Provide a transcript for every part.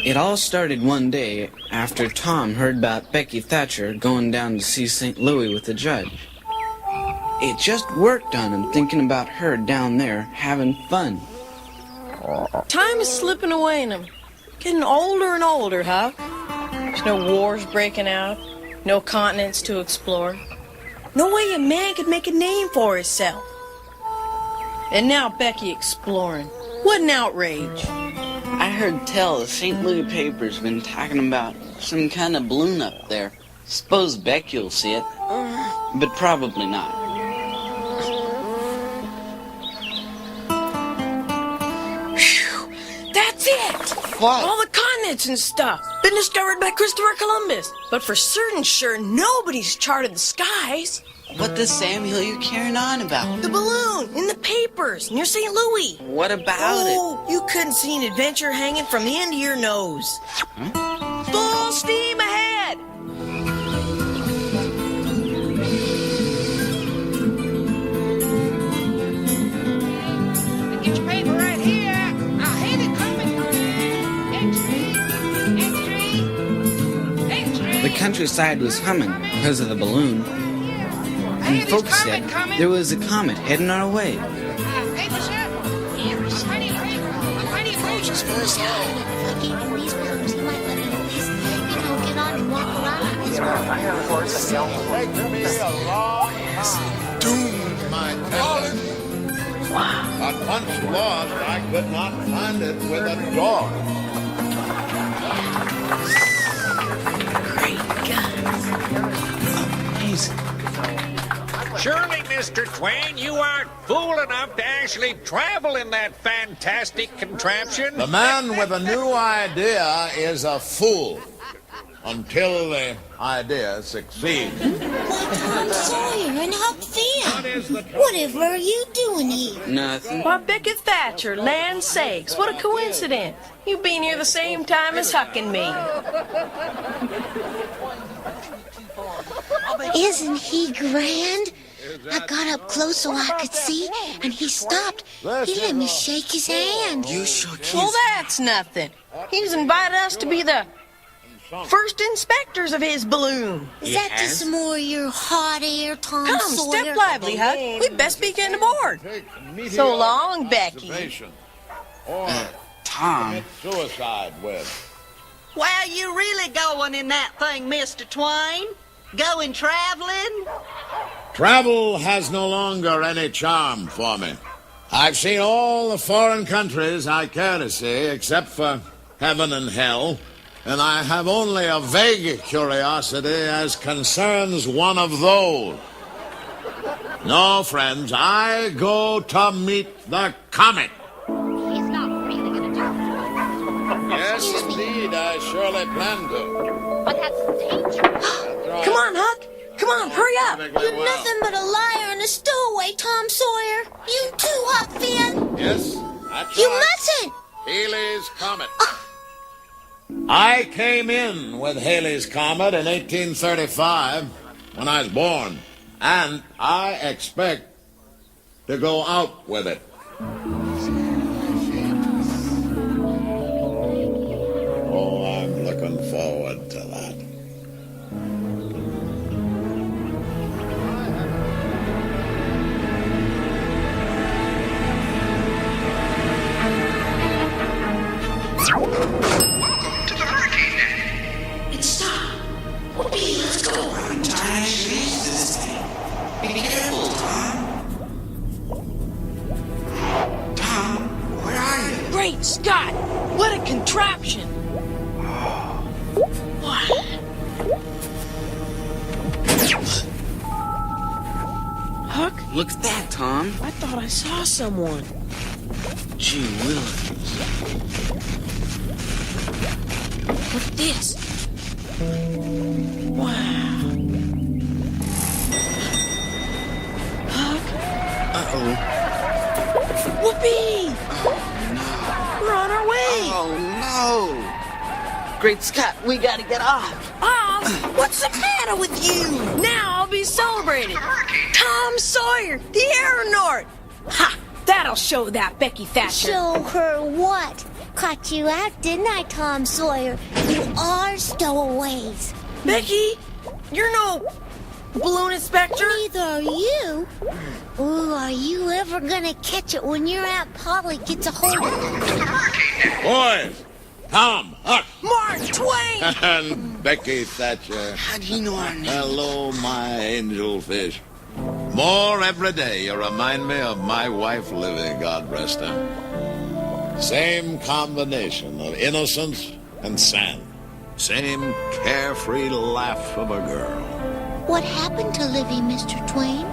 It all started one day after Tom heard about Becky Thatcher going down to see St. Louis with the judge. It just worked on him thinking about her down there having fun. Time is slipping away in him. Getting older and older, huh? There's no wars breaking out, no continents to explore. No way a man could make a name for himself. And now Becky exploring. What an outrage. I heard tell the St. Louis paper's been talking about some kind of balloon up there. Suppose Becky'll see it, but probably not. Phew, that's it! What? All the continents and stuff. Been discovered by Christopher Columbus. But for certain sure, nobody's charted the skies. What the Samuel you carrying on about? The balloon in the papers near St. Louis. What about Oh, you couldn't see an adventure hanging from the end of your nose. Huh? Full steam ahead! Get your paper right here. I hate it coming. Entry. The countryside was humming because of the balloon. And folks said there was a comet heading our way. First even these balloons, he might let me at least, get on and walk around in his Doomed my talent. Wow. But once lost, I could not find it with a dog. Great guns. Amazing. Surely, Mr. Twain, you aren't fool enough to actually travel in that fantastic contraption. The man with a new idea is a fool until the idea succeeds. Why, Tom Sawyer and Huck Finn. Whatever are you doing here? Nothing. Why, Becky Thatcher, land sakes, what a coincidence. You been here the same time as Huck and me. Isn't he grand? I got up close so I could see, and he stopped. He let me shake his hand. You shook his... Well, that's nothing. He's invited us to be the first inspectors of his balloon. Is that just some more of your hot air, Tom Come, Sawyer? step lively, Huck. We'd best be getting aboard. So long, Becky. Or Tom. suicide with. Well, you really going in that thing, Mr. Twain? Going traveling? Travel has no longer any charm for me. I've seen all the foreign countries I care to see, except for heaven and hell, and I have only a vague curiosity as concerns one of those. No, friends, I go to meet the comet. He's not really going to do it. Yes, indeed, I surely plan to. But that's dangerous. Come on, Huck. Come on, hurry up. You're nothing but a liar and a stowaway, Tom Sawyer. You too, Huck Finn. Yes, that's You right. mustn't. Halley's Comet. I came in with Halley's Comet in 1835 when I was born, and I expect to go out with it. Oh, I'm looking forward to that. Welcome to the Hurricane Net. It's time. Whoopee, let's go. I'm trying to use this thing. Be careful, Tom. Tom, where are you? Great Scott! What a contraption! What? Huck? Look at that, Tom. I thought I saw someone. Gee willikers. Look at this. Wow. Huck? Uh-oh. Whoopee! We're on our way. Oh, no. Great Scott, we gotta get off. Off? What's the matter with you? Now I'll be celebrating. Tom Sawyer, the aeronaut. Ha! That'll show that Becky Thatcher. Show her what? Caught you out, didn't I, Tom Sawyer? You are stowaways. Becky, you're no balloon inspector. Neither are you. Ooh, are you ever gonna catch it when your Aunt Polly gets a hold of it? Boys, Tom, Huck, Mark Twain! and Becky Thatcher. How do you know our name? Hello, my angel fish. More every day you remind me of my wife, Livy, God rest her. Same combination of innocence and sand. Same carefree laugh of a girl. What happened to Livy, Mr. Twain?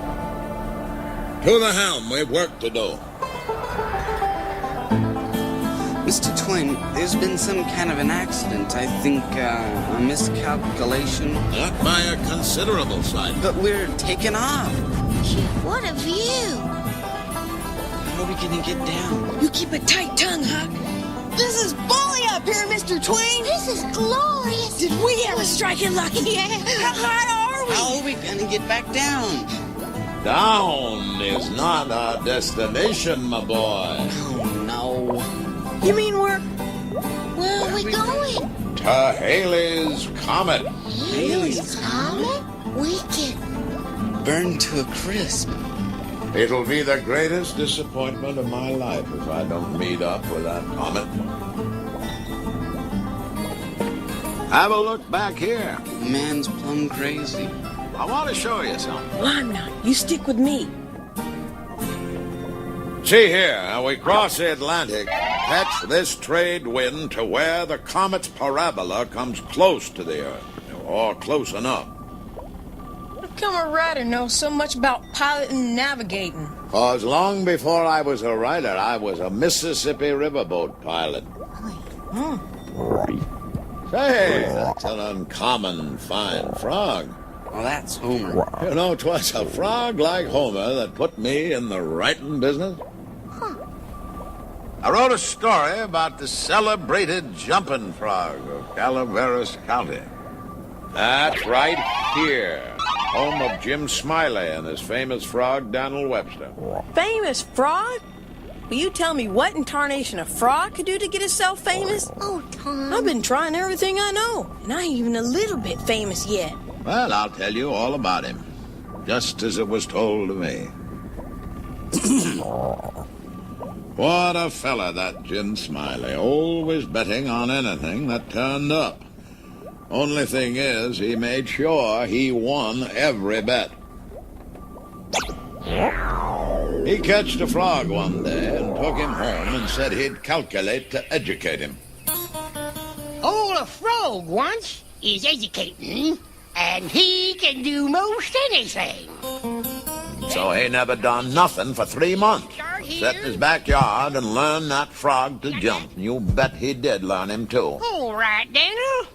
To the helm, we've work to do. Mr. Twain, there's been some kind of an accident. I think a miscalculation. Not by a considerable sight. But we're taking off. Gee, what a view. How are we gonna get down? You keep a tight tongue, Huck. This is bully up here, Mr. Twain. This is glorious. Did we ever strike it lucky? How high are we? How are we gonna get back down? Down is not our destination, my boy. Oh, no. You mean we're... Where are we going? To Haley's Comet. Haley's Comet? Wicked. Burned to a crisp. It'll be the greatest disappointment of my life if I don't meet up with that comet. Have a look back here. Man's plumb crazy. I want to show you something. Well, I'm not. You stick with me. See here, how we cross the Atlantic, catch this trade wind to where the comet's parabola comes close to the Earth, or close enough. How come a writer knows so much about piloting and navigating? 'Cause long before I was a writer, I was a Mississippi riverboat pilot. Say, that's an uncommon fine frog. Well, that's Homer. You know, 'twas a frog like Homer that put me in the writing business. I wrote a story about the celebrated jumping frog of Calaveras County. That's right here, home of Jim Smiley and his famous frog, Donald Webster. Famous frog? Will you tell me what in tarnation a frog could do to get itself famous? Oh, Tom. I've been trying everything I know, and I ain't even a little bit famous yet. Well, I'll tell you all about him, just as it was told to me. What a fella, that Jim Smiley, always betting on anything that turned up. Only thing is, he made sure he won every bet. He catched a frog one day and took him home and said he'd calculate to educate him. All a frog wants is educating, and he can do most anything. So he never done nothing for 3 months. Sat in his backyard and learned that frog to jump. You bet he did learn him, too. All right, Daniel.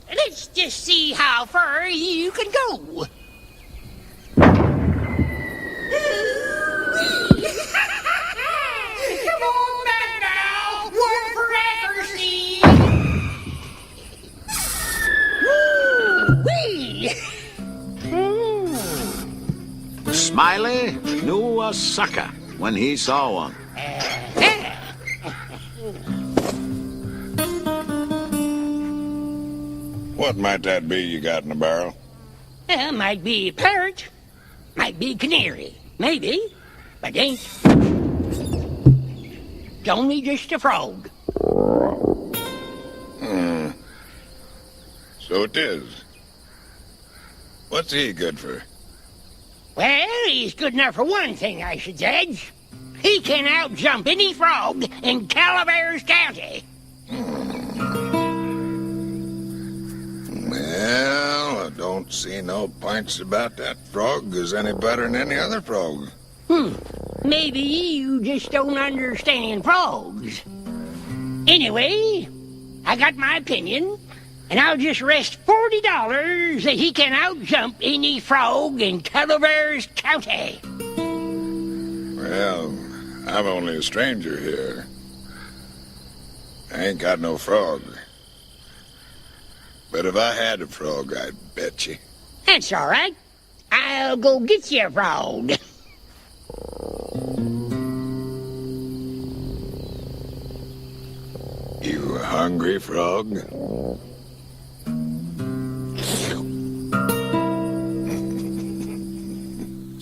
Let's just see how far you can go. Come on back now. One for accuracy. Woo-wee. Smiley knew a sucker when he saw one. What might that be you got in the barrel? Might be a parrot, might be a canary, maybe, but ain't. It's only just a frog. So it is. What's he good for? Well, he's good enough for one thing, I should judge. He can outjump any frog in Calaveras County. Well, I don't see no pints about that frog is any better than any other frog. Maybe you just don't understand frogs. Anyway, I got my opinion, and I'll just rest $40 that he can outjump any frog in Calaveras County. Well, I'm only a stranger here. I ain't got no frog. But if I had a frog, I'd bet you. That's all right. I'll go get you a frog. You hungry, Frog?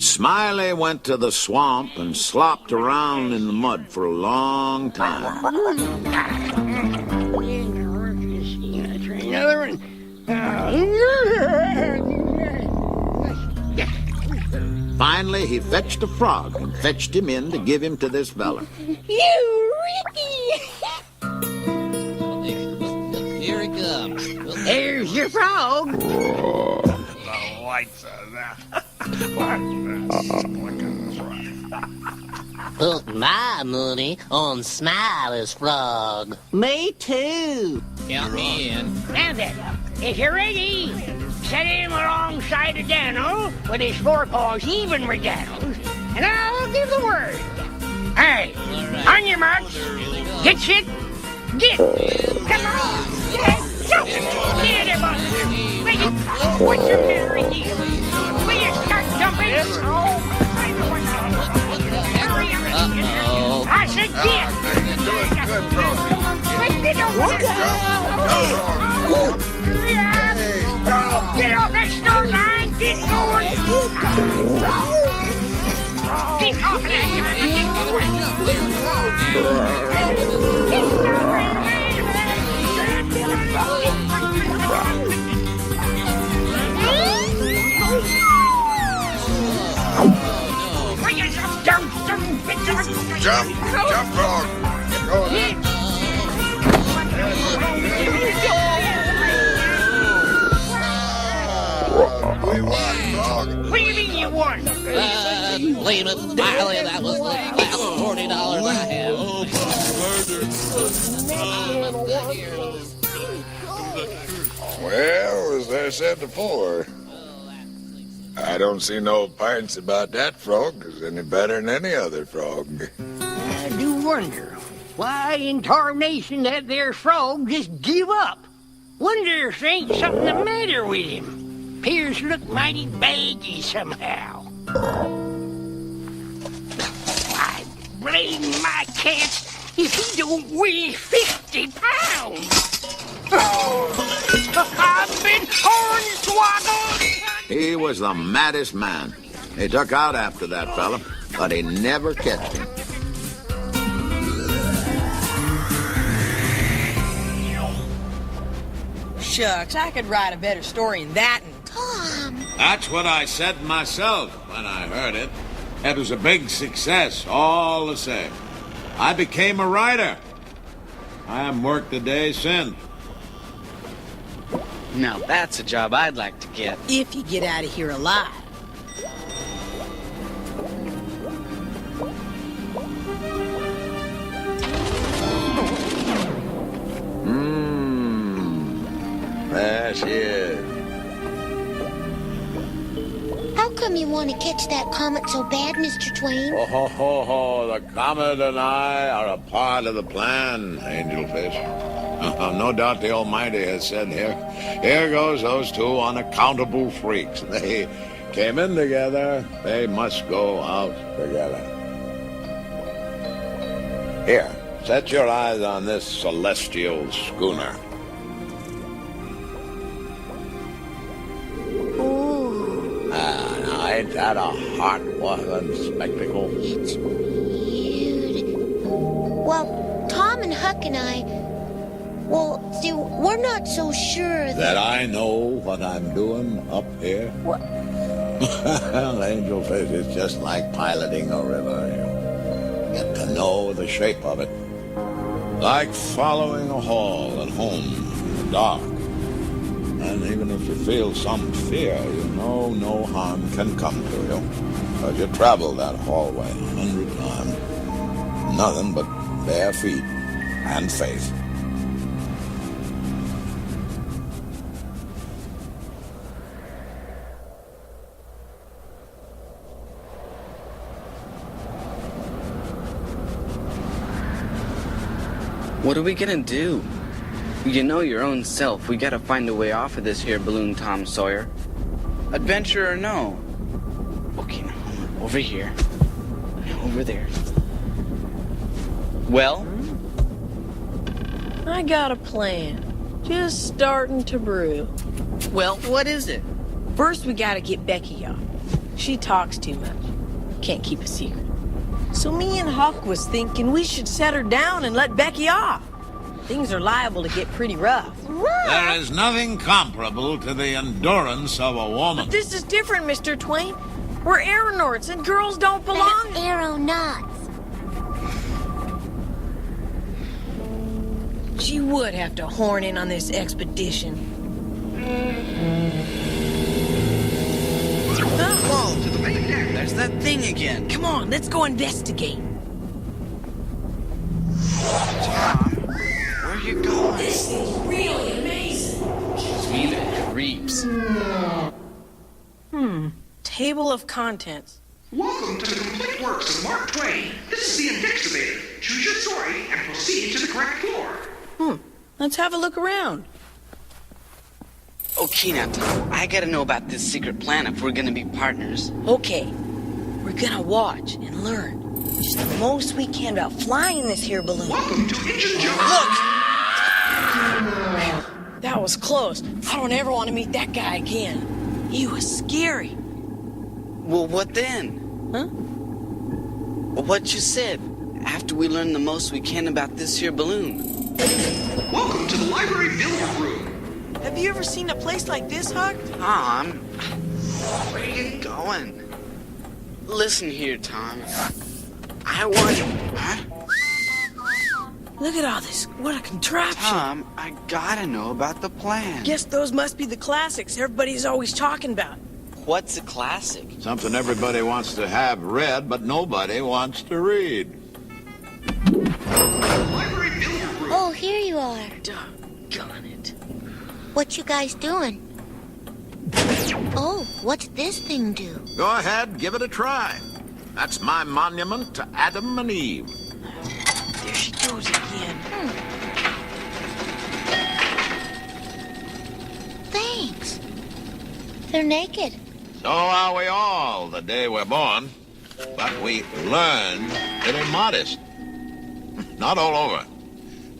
Smiley went to the swamp and slopped around in the mud for a long time. Another one. Finally, he fetched a frog and fetched him in to give him to this fella. You, Ricky! Here he comes. There's your frog. Put my money on Smiley's frog. Me too. Count me in. Now then, if you're ready, set him alongside of Daniel with his forepaws even with Daniel's, and I'll give the word. All right, on your marks, get set, get. Come on, get, jump. Get it, boss. Will you, what's your matter, Ricky? Will you start jumping? Oh, hurry up. I said get. Good, Frog. Get off that start line! Get going! Get off that Jump, Frog. Go ahead. We won, Frog. What do you mean you won? Blame it, Smiley. That was the last $40 I have. Well, as I said before, I don't see no pints about that frog is any better than any other frog. I do wonder why in tarnation that there frog just give up. Wonder if there ain't something the matter with him. Appears to look mighty baggy somehow. I blame my cats if he don't weigh 50 pounds. Oh, I've been hornswoggled. He was the maddest man. He took out after that fella, but he never catched him. Shucks, I could write a better story than that. Tom. That's what I said myself when I heard it. It was a big success, all the same. I became a writer. I haven't worked a day since. Now that's a job I'd like to get. If you get out of here alive. There she is. How come you want to catch that comet so bad, Mr. Twain? Oh, ho, ho, ho. The comet and I are a part of the plan, Angelfish. No doubt the Almighty has said, here goes those two unaccountable freaks. They came in together. They must go out together. Here, set your eyes on this celestial schooner. Now, ain't that a heart-watering spectacle? It's beautiful. Well, Tom and Huck and I, see, we're not so sure that I know what I'm doing up here? What? Well, Angelfish is just like piloting a river. You get to know the shape of it. Like following a hall at home in the dark. And even if you feel some fear, you know no harm can come to you. Because you traveled that hallway 100 times. Nothing but bare feet and faith. What are we gonna do? You know your own self. We gotta find a way off of this here balloon, Tom Sawyer. Adventure or no? Okay, now over here. Over there. Well? I got a plan. Just starting to brew. Well, what is it? First, we gotta get Becky off. She talks too much. Can't keep a secret. So me and Huck was thinking we should set her down and let Becky off. Things are liable to get pretty rough. There is nothing comparable to the endurance of a woman. But this is different, Mr. Twain. We're aeronauts and girls don't belong. Aeronauts. She would have to horn in on this expedition. Whoa, to the main deck. There's that thing again. Come on, let's go investigate. Tom, where you going? This is really amazing. Gives me the creeps. Table of contents. Welcome to the complete works of Mark Twain. This is the Investigator. Choose your story and proceed to the correct floor. Let's have a look around. Okay, now, Tom, I gotta know about this secret plan if we're gonna be partners. Okay, we're gonna watch and learn just the most we can about flying this here balloon. Welcome to Engine Joe. Look! That was close. I don't ever want to meet that guy again. He was scary. Well, what then? Huh? Well, what you said. After we learn the most we can about this here balloon. Welcome to the library billiard room. Have you ever seen a place like this, Huck? Tom, where are you going? Listen here, Tom. I want... Huh? Look at all this. What a contraption. Tom, I gotta know about the plan. Guess those must be the classics everybody's always talking about. What's a classic? Something everybody wants to have read, but nobody wants to read. Library billiard room. Oh, here you are. Doggone it. What you guys doing? Oh, what's this thing do? Go ahead, give it a try. That's my monument to Adam and Eve. There she goes again. Thanks. They're naked. So are we all the day we're born. But we learn to be modest. Not all over.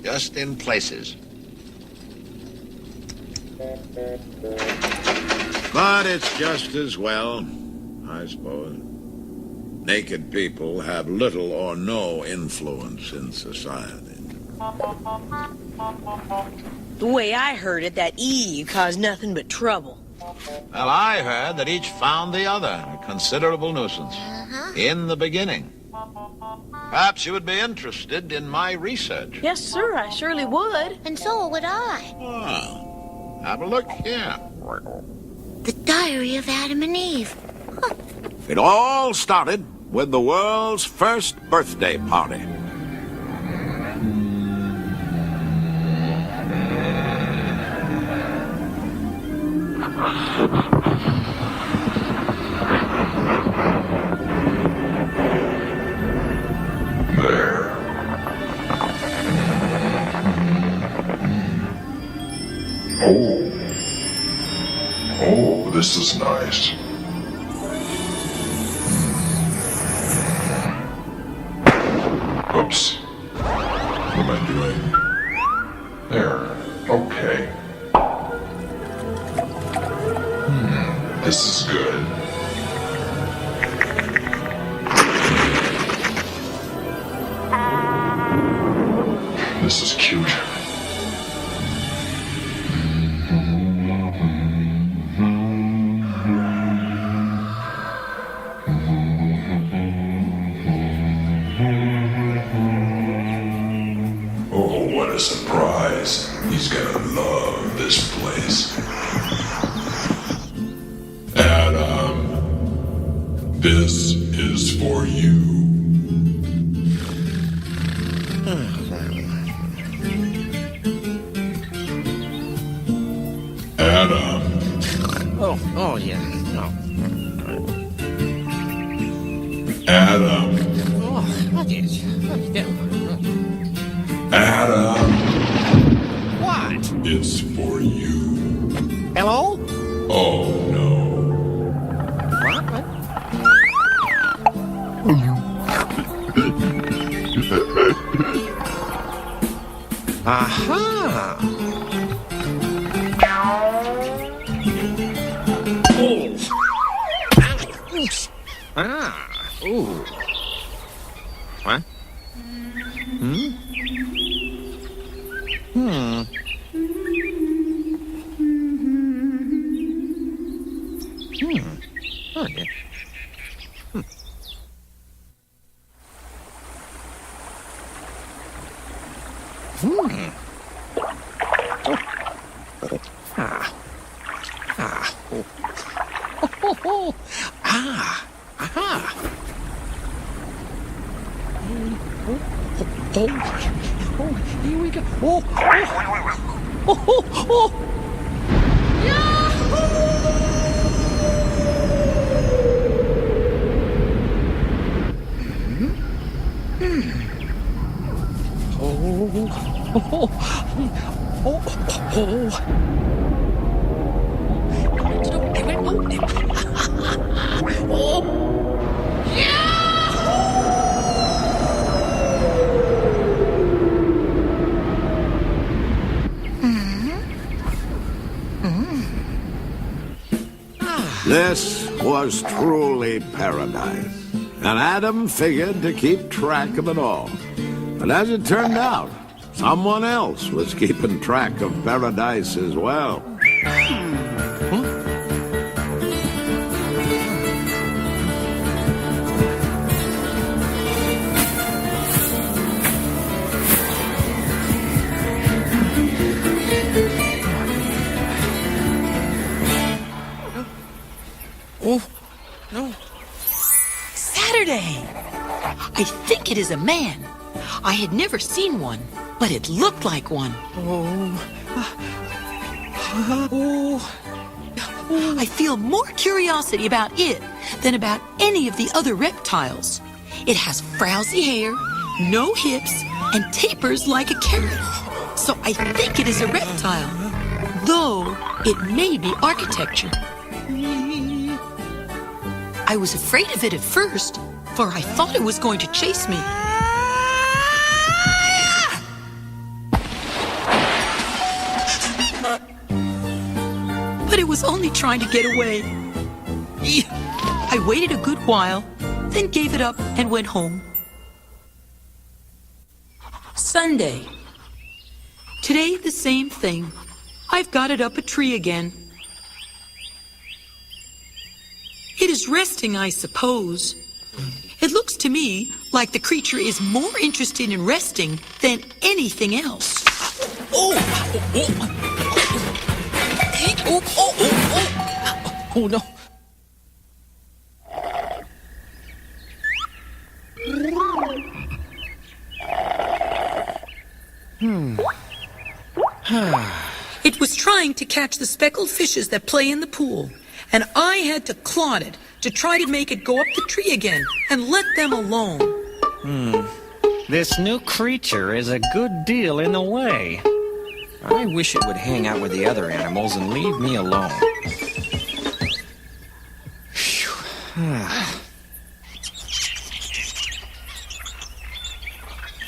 Just in places. But it's just as well, I suppose. Naked people have little or no influence in society. The way I heard it, that Eve caused nothing but trouble. Well, I heard that each found the other a considerable nuisance. In the beginning. Perhaps you would be interested in my research. Yes, sir, I surely would. And so would I. Well, have a look here. The Diary of Adam and Eve. It all started with the world's first birthday party. There. Oh, this is nice. Oops. What am I doing? There. Okay. This is good. This is cute. Oh, what a surprise. He's gonna love this place. Adam, this is for you. Adam. Oh, yeah. No. Adam. What is? Adam. What? It's for you. Hello? Oh, no. What? Aha! Ooh. What? Okay. Here we go. This was truly paradise, and Adam figured to keep track of it all. But as it turned out, someone else was keeping track of paradise as well. Oh, no. Saturday! I think it is a man. I had never seen one, but it looked like one. I feel more curiosity about it than about any of the other reptiles. It has frowsy hair, no hips, and tapers like a carrot. So I think it is a reptile, though it may be architecture. I was afraid of it at first, for I thought it was going to chase me. But it was only trying to get away. I waited a good while, then gave it up and went home. Sunday. Today, the same thing. I've got it up a tree again. It is resting, I suppose. It looks to me like the creature is more interested in resting than anything else. Oh no. It was trying to catch the speckled fishes that play in the pool, and I had to clod it to try to make it go up the tree again and let them alone. This new creature is a good deal in the way. I wish it would hang out with the other animals and leave me alone.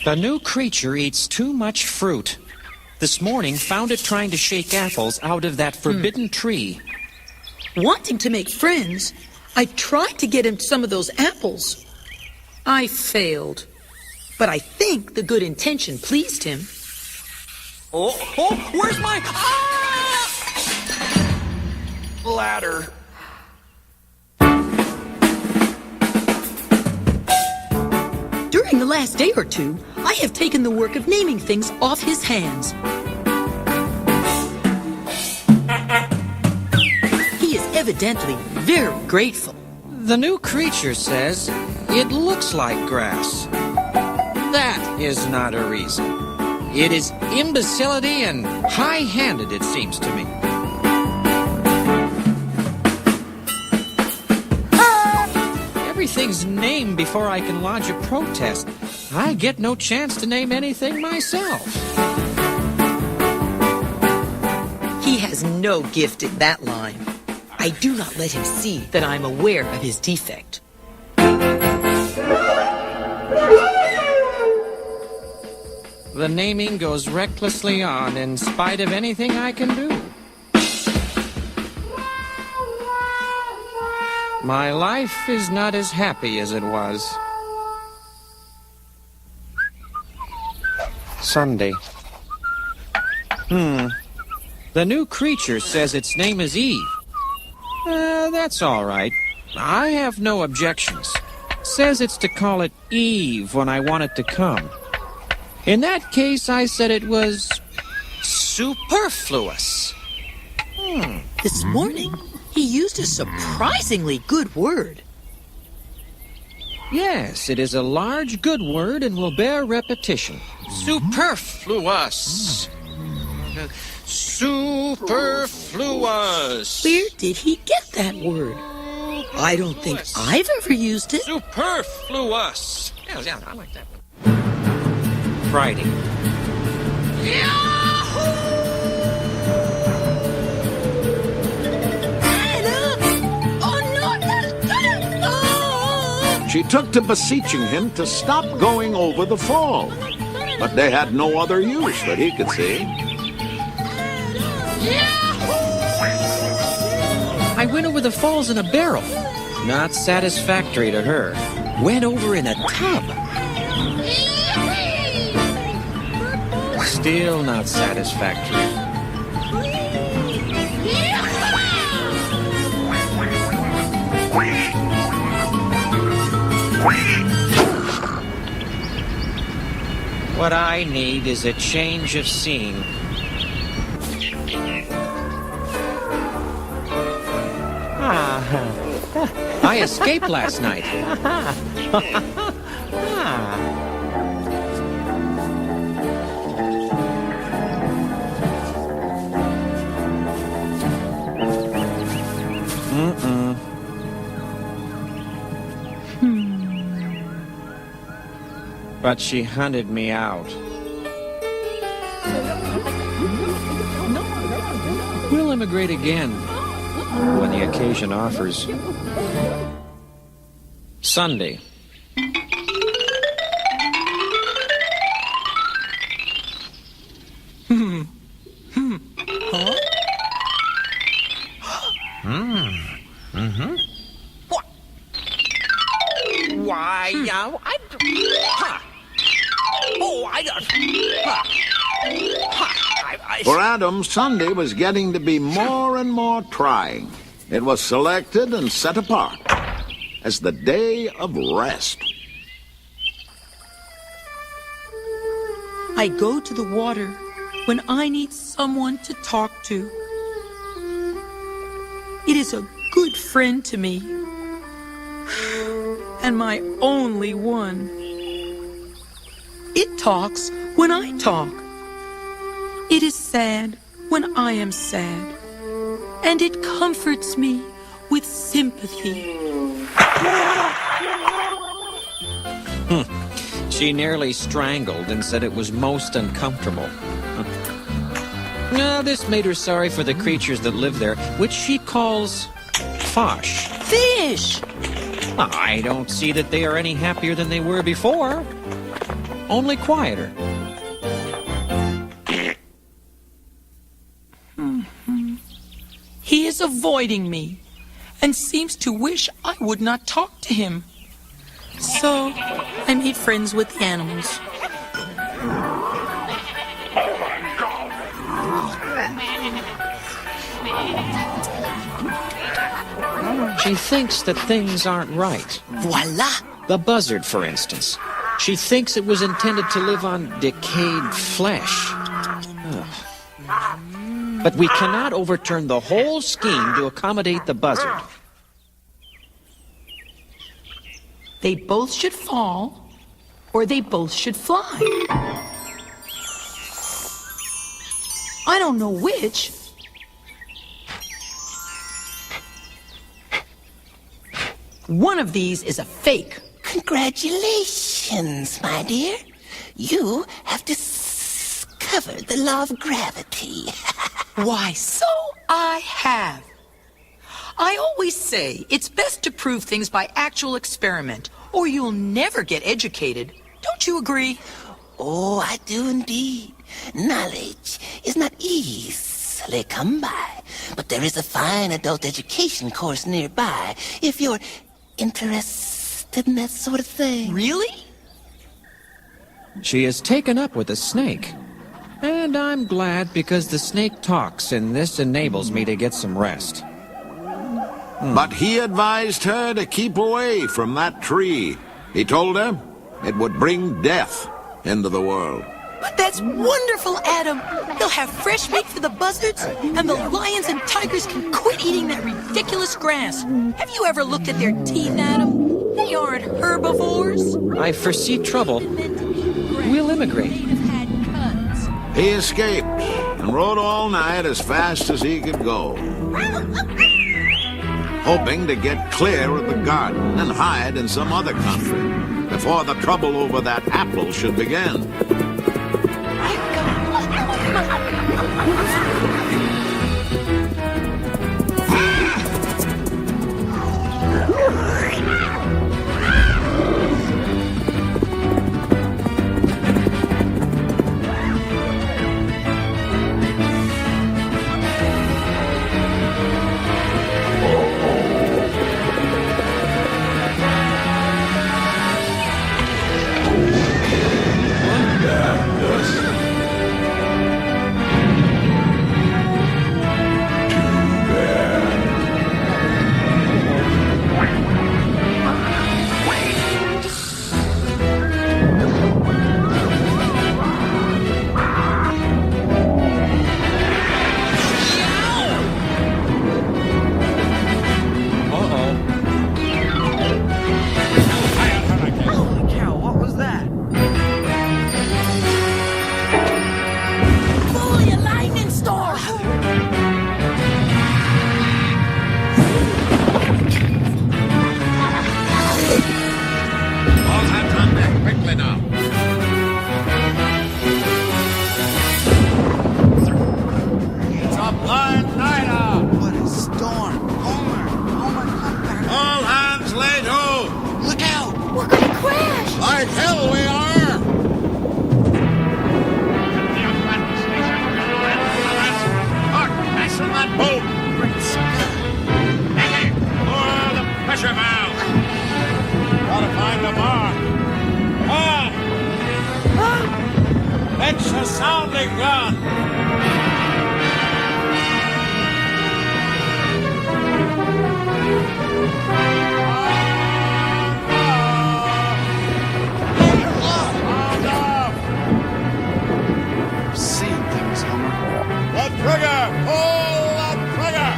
The new creature eats too much fruit. This morning found it trying to shake apples out of that forbidden tree. Wanting to make friends, I tried to get him some of those apples. I failed, but I think the good intention pleased him. Where's my ladder? During the last day or two, I have taken the work of naming things off his hands. He is evidently very grateful. The new creature says it looks like grass. That is not a reason. It is imbecility and high-handed, it seems to me. Everything's named before I can lodge a protest. I get no chance to name anything myself. He has no gift in that line. I do not let him see that I'm aware of his defect. The naming goes recklessly on in spite of anything I can do. My life is not as happy as it was. Sunday. The new creature says its name is Eve. That's all right. I have no objections. Says it's to call it Eve when I want it to come. In that case, I said it was superfluous. This morning, he used a surprisingly good word. Yes, it is a large, good word and will bear repetition. Superfluous. Superfluous. Where did he get that word? I don't think I've ever used it. Superfluous. Yeah, I like that one. Friday. She took to beseeching him to stop going over the fall. But they had no other use that he could see. I went over the falls in a barrel. Not satisfactory to her. Went over in a tub. Still not satisfactory. What I need is a change of scene. I escaped last night. But she hunted me out. We'll immigrate again when the occasion offers. Sunday. For Adam, Sunday was getting to be more and more trying. It was selected and set apart as the day of rest. I go to the water when I need someone to talk to. It is a good friend to me, and my only one. It talks when I talk. It is sad when I am sad, and it comforts me with sympathy. She nearly strangled and said it was most uncomfortable. This made her sorry for the creatures that live there, which she calls Fosh. Fish! I don't see that they are any happier than they were before. Only quieter. He is avoiding me and seems to wish I would not talk to him. So I made friends with the animals. She thinks that things aren't right. Voila! The buzzard, for instance. She thinks it was intended to live on decayed flesh. But we cannot overturn the whole scheme to accommodate the buzzard. They both should fall, or they both should fly. I don't know which. One of these is a fake. Congratulations, my dear. You have discovered the law of gravity. Why, so I have. I always say it's best to prove things by actual experiment, or you'll never get educated. Don't you agree? Oh, I do indeed. Knowledge is not easily come by, but there is a fine adult education course nearby if you're interested in that sort of thing. Really? She is taken up with the snake. And I'm glad because the snake talks, and this enables me to get some rest. But he advised her to keep away from that tree. He told her it would bring death into the world. But that's wonderful, Adam. They'll have fresh meat for the buzzards, and the lions and tigers can quit eating that ridiculous grass. Have you ever looked at their teeth, Adam? They aren't herbivores. I foresee trouble. We'll immigrate. He escaped and rode all night as fast as he could go, hoping to get clear of the garden and hide in some other country before the trouble over that apple should begin. Like hell we are! Mark, fasten that boat! Hey, lower the pressure valve! Gotta find the mark. It's a sounding gun! Trigger! Pull that trigger!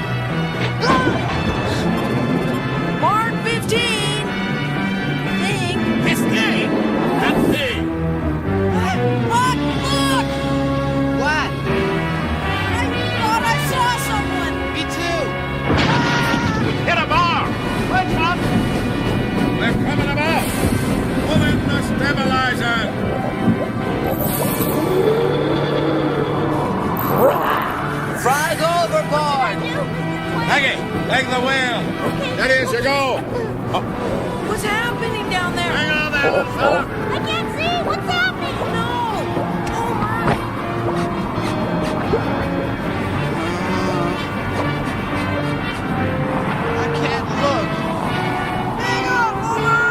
Mark 15! Think. 15! That's me! Look! Look! What? I thought I saw someone! Me too. Hit a bar! Quick, Bob! They're coming about! Pull in the stabilizer! Frog overboard! Peggy, take the wheel! Steady as you go! What's happening down there? Hang on there, little fella! I can't see. What's happening? No! Oh my! I can't look. Hang on, Homer!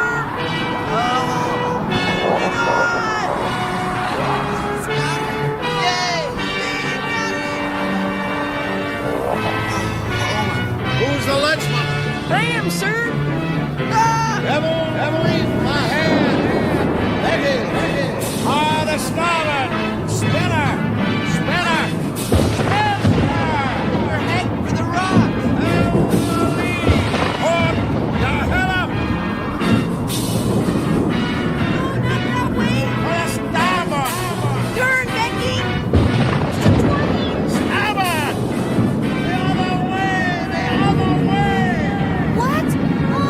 Who's the Lynchman? I am, sir! Devil, eat my hand! Peggy! The starboard! Spinner! Spinner! We're heading for the rocks. Port the hell up! No, not that way! For the starboard! Turn, Becky! Starboard! The other way! The other way! What? Oh,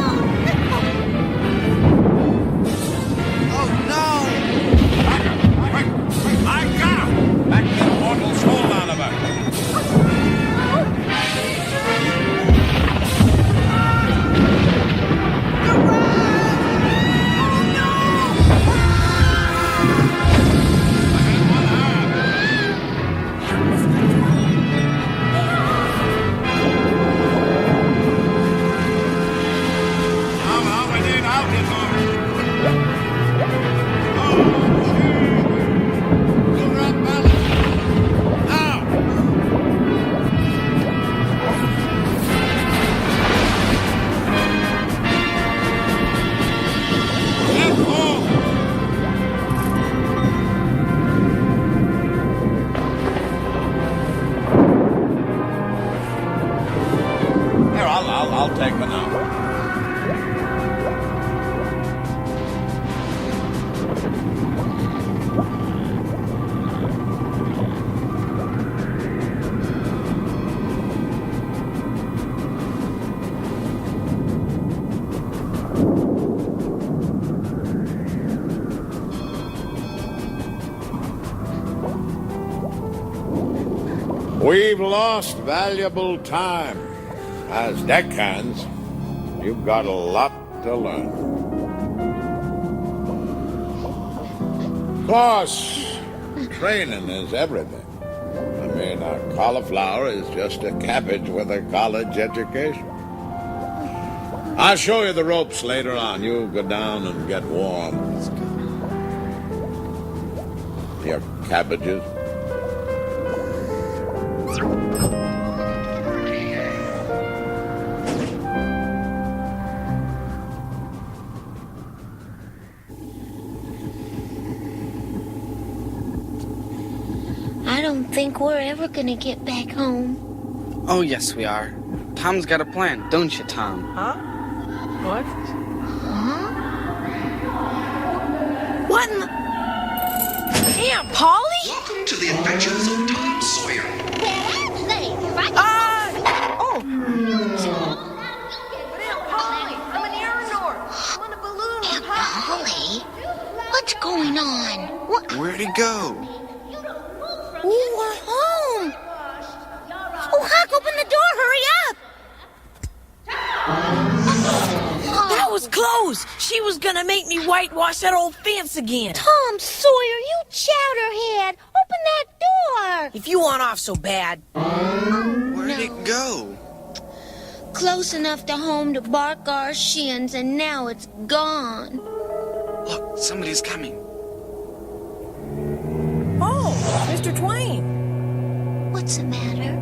We've lost valuable time. As deckhands, you've got a lot to learn. Of course, training is everything. I mean, a cauliflower is just a cabbage with a college education. I'll show you the ropes later on. You go down and get warm. Your cabbages. I don't think we're ever gonna get back home. Oh, yes, we are. Tom's got a plan, don't you, Tom? Huh? What? Huh? What in the... Aunt Polly? Welcome to the adventures of Tom Sawyer. Oh! But Aunt Polly, I'm an aeronaut. I'm on a balloon with Papa. Polly? What's going on? What? Where'd he go? Oh, we're home. Oh, Huck, open the door. Hurry up. That was close. She was gonna make me whitewash that old fence again. Tom Sawyer, you chowderhead. Open that door. If you want off so bad. Where'd it go? Close enough to home to bark our shins, and now it's gone. Look, somebody's coming. Oh, Mr. Twain. What's the matter?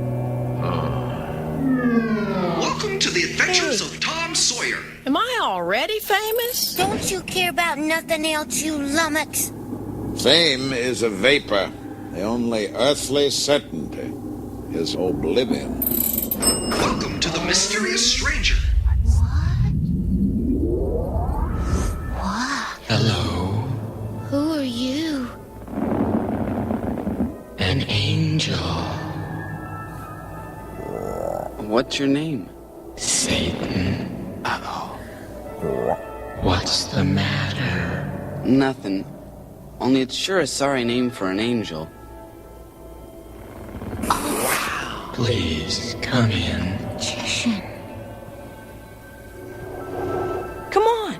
Welcome to the adventures of Tom Sawyer. Am I already famous? Don't you care about nothing else, you lummox? Fame is a vapor. The only earthly certainty is oblivion. Welcome to the mysterious stranger. What? Hello, Who are you? an angel. What's your name? Satan. Uh-oh. What's the matter? Nothing. Only it's sure a sorry name for an angel. Please, come in. Magician. Come on.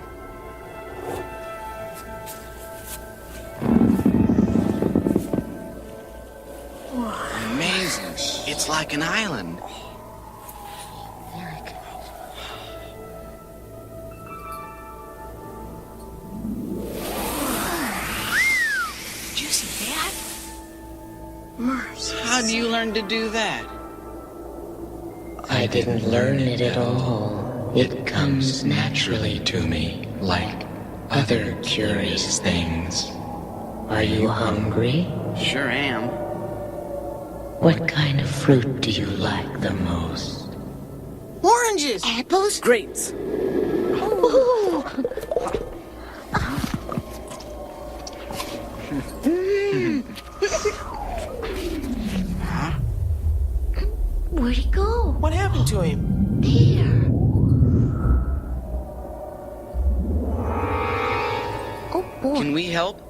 Amazing. It's like an island. Did you see that? Mercy. How do you learn to do that? I didn't learn it at all. It comes naturally to me, like other curious things. Are you hungry? Sure am. What kind of fruit do you like the most? Oranges. Apples? Grapes. Ooh. Where'd he go? What happened to him? There. Oh, boy. Can we help?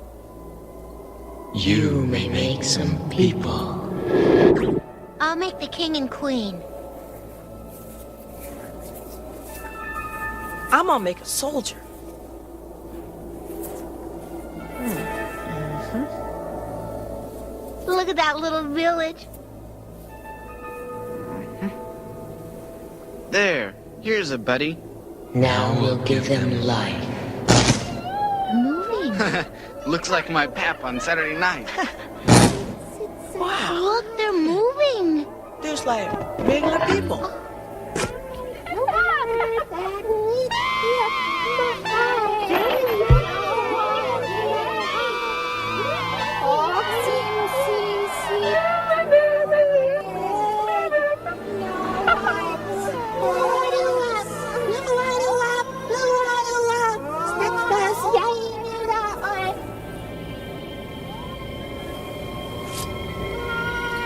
You may make some people. I'll make the king and queen. I'm gonna make a soldier. Look at that little village. There. Here's a buddy. Now we'll give them life. Moving. Looks like my pap on Saturday night. Wow. Look, they're moving. There's like regular people.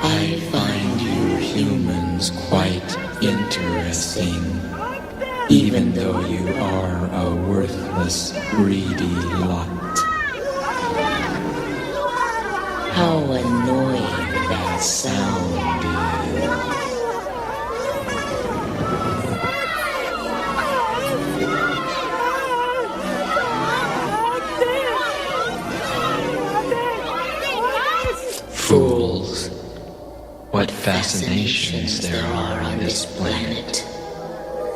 I find you humans quite interesting, even though you are a worthless, greedy lot. How annoying that sound is. what fascinations there are on this planet.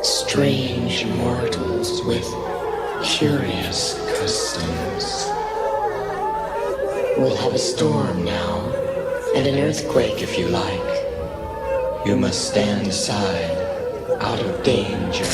Strange mortals with curious customs. We'll have a storm now, and an earthquake if you like. You must stand aside, out of danger.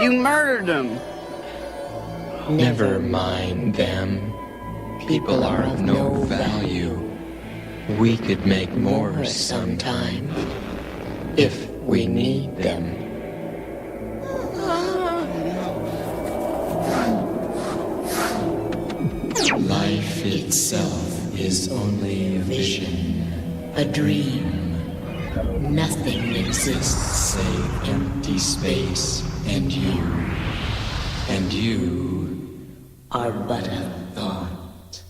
You murdered him. Never mind them. People are of no value. We could make more sometime, if we need them. Life itself is only a vision, a dream. Nothing exists save empty space, and you are but a thought.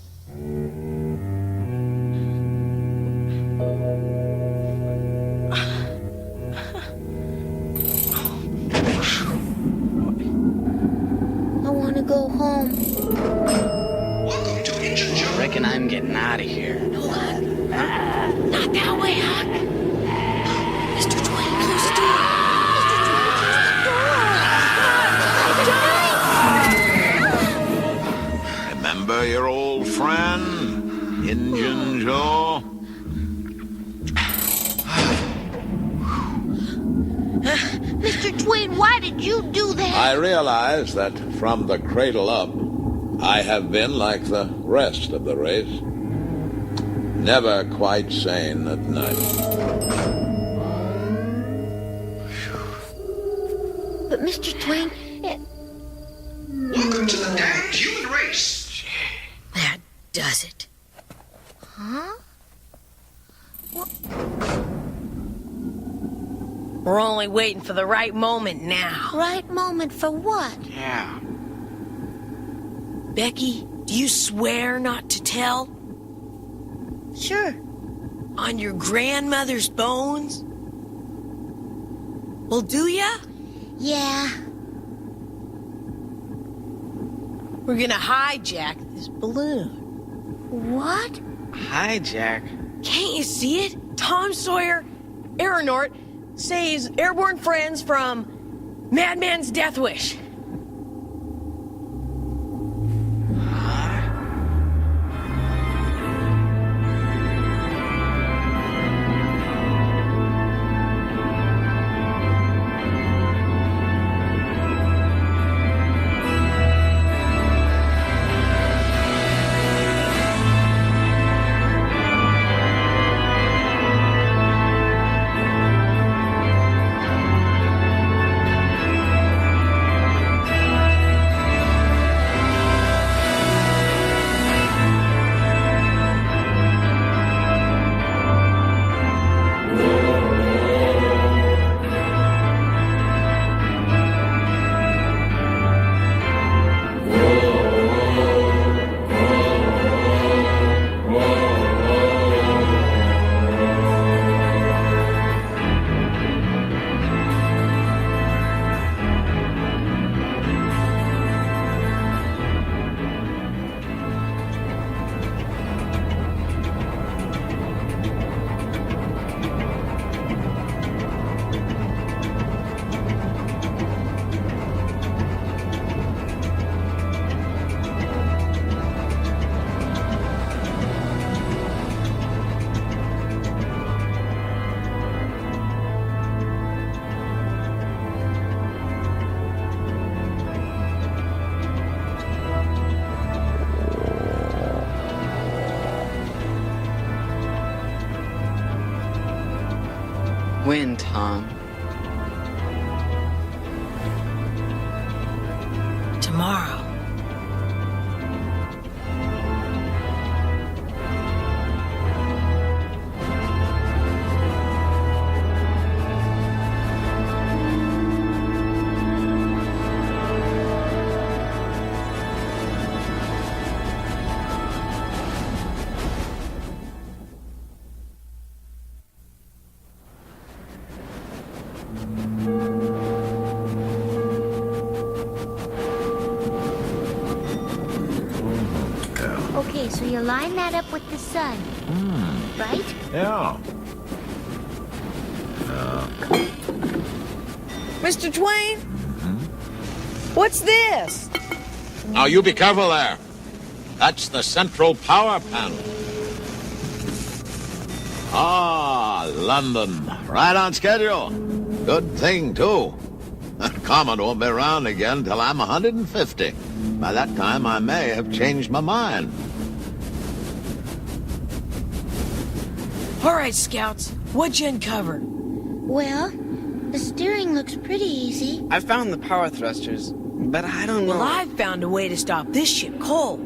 I want to go home. Welcome to Engine Joe. Reckon I'm getting out of here. No, Huck. Not that way, Huck. Mr. Twain, close the door. Remember your old friend, Injun Joe? Mr. Twain, why did you do that? I realize that from the cradle up, I have been like the rest of the race. Never quite sane at night. But Mr. Twain, Welcome to the damned human race. That does it. huh? We're only waiting for the right moment now. Right moment for what? Yeah. Becky, do you swear not to tell? Sure. On your grandmother's bones? Well, do ya? Yeah. We're gonna hijack this balloon. What? Hijack? Can't you see it? Tom Sawyer, Aeronaut, saves airborne friends from Madman's Death Wish. When, Tom? Tomorrow. Okay, so you line that up with the sun. Right? Yeah. Mr. Twain? What's this? Now, you be careful there. That's the central power panel. Ah, London. Right on schedule. Good thing, too. Comet won't be around again till I'm 150. By that time, I may have changed my mind. All right, Scouts. What'd you uncover? Well, the steering looks pretty easy. I found the power thrusters, but I don't know. Well, I've found a way to stop this ship cold.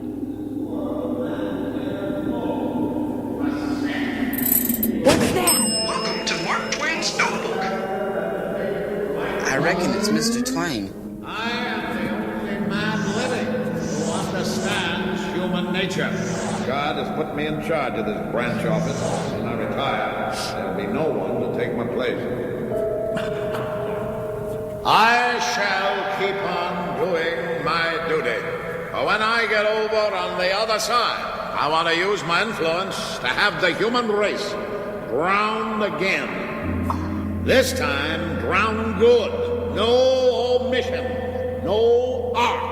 What's that? Welcome to Mark Twain's notebook. I reckon it's Mr. Twain. I am the only man living who understands human nature. God has put me in charge of this branch office. When I retire, there'll be no one to take my place. I shall keep on doing my duty. But when I get over on the other side, I want to use my influence to have the human race drowned again. This time, drowned good. No omission. No arc.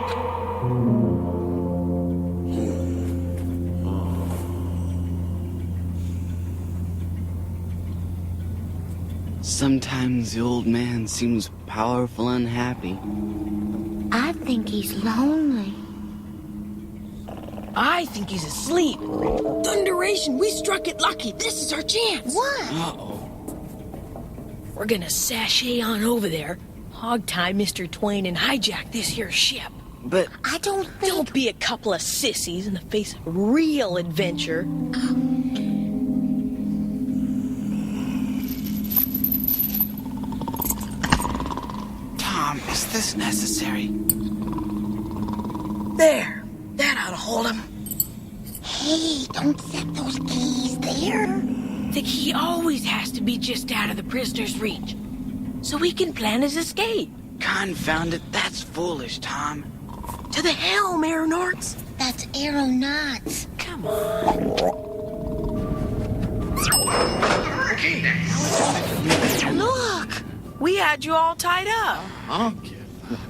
Sometimes the old man seems powerful unhappy. I think he's lonely. I think he's asleep. Thunderation, we struck it lucky. This is our chance. What? Uh-oh. We're gonna sashay on over there, hog-tie Mr. Twain, and hijack this here ship. But I don't think... Don't be a couple of sissies in the face of real adventure. Tom, is this necessary? There. That ought to hold him. Hey, don't set those keys there. The key always has to be just out of the prisoner's reach, so he can plan his escape. Confound it, that's foolish, Tom. To the helm, aeronauts. That's aeronauts. Come on. Hurricane now. Look, we had you all tied up. Huh?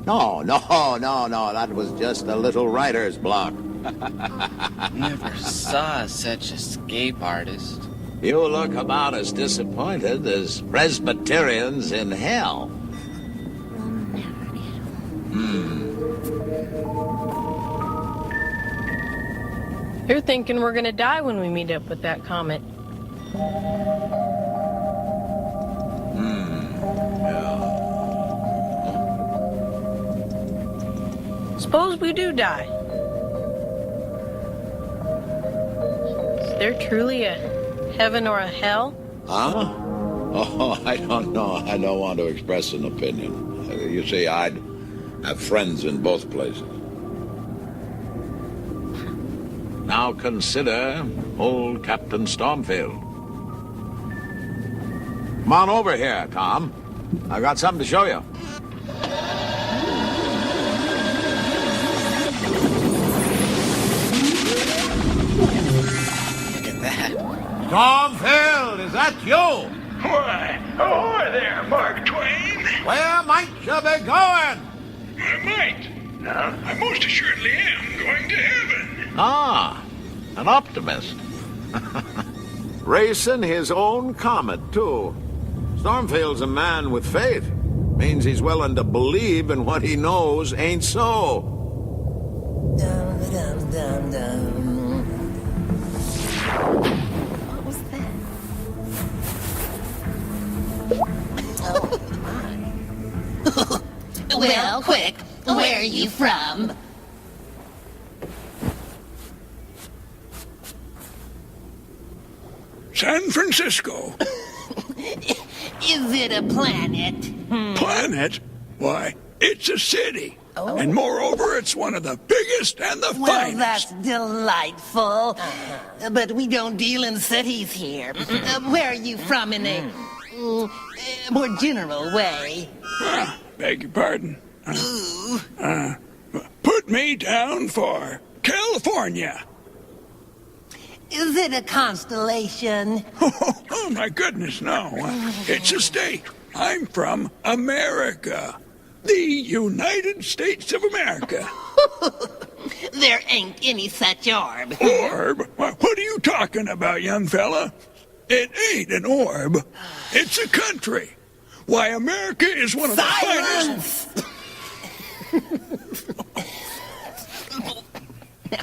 No, that was just a little writer's block. Never saw such escape artist. You look about as disappointed as Presbyterians in hell. We'll never get home. You're thinking we're gonna die when we meet up with that comet. Suppose we do die. Is there truly a heaven or a hell? Huh? Oh, I don't know. I don't want to express an opinion. You see, I'd have friends in both places. Now consider old Captain Stormfield. Come on over here, Tom. I got something to show you. Look at that. Stormfield, is that you? Why, ahoy there, Mark Twain. Where might you be going? I might. I most assuredly am going to heaven. Ah, an optimist. Racing his own comet, too. Stormfield's a man with faith. Means he's willing to believe in what he knows ain't so. What was that? Well, quick, where are you from? San Francisco. Is it a planet? Planet? Why, it's a city. Oh. And moreover, it's one of the biggest and the Well, finest. that's delightful. But we don't deal in cities here. Where are you from in a more general way? Beg your pardon. Put me down for California. Is it a constellation? Oh, my goodness, no. It's a state. I'm from America. The United States of America. There ain't any such orb. Orb? What are you talking about, young fella? It ain't an orb. It's a country. Why, America is one of the finest...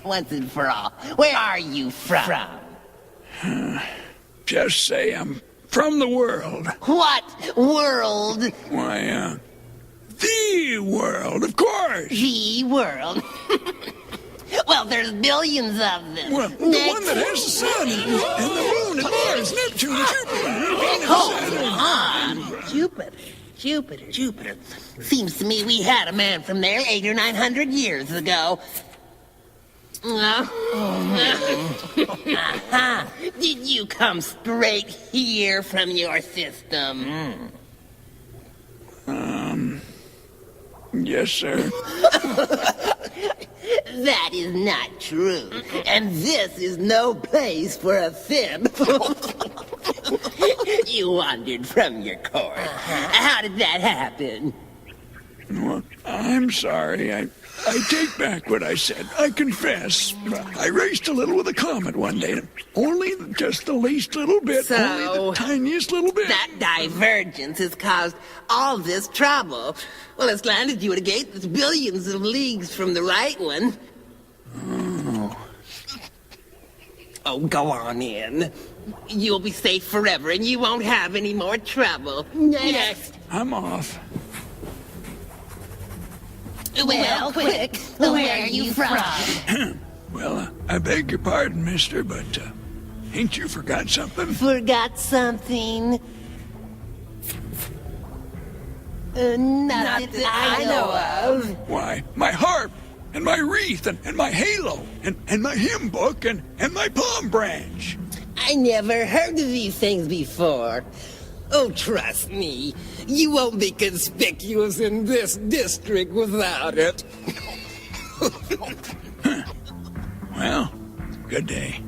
Once and for all, where are you from? Just say I'm from the world. What world? Why, the world, of course. The world. Well, there's billions of them. Well, the one that has the sun and the moon and Mars, Neptune, Jupiter, Venus, Saturn. Jupiter. Seems to me we had a man from there 800 or 900 years ago. Did you come straight here from your system? Yes, sir. That is not true. And this is no place for a fib. You wandered from your course. How did that happen? Well, I'm sorry. I take back what I said. I confess. I raced a little with a comet one day. Only just the least little bit. Only the tiniest little bit. That divergence has caused all this trouble. Well, it's landed you at a gate that's billions of leagues from the right one. Oh, go on in. You'll be safe forever, and you won't have any more trouble. Next. I'm off. Well, quick, where are you from? Well, I beg your pardon, mister, but ain't you forgot something? Forgot something? Nothing that I know of. Why, my harp, and my wreath, and my halo, and my hymn book, and my palm branch. I never heard of these things before. Oh, trust me, you won't be conspicuous in this district without it. Well, good day.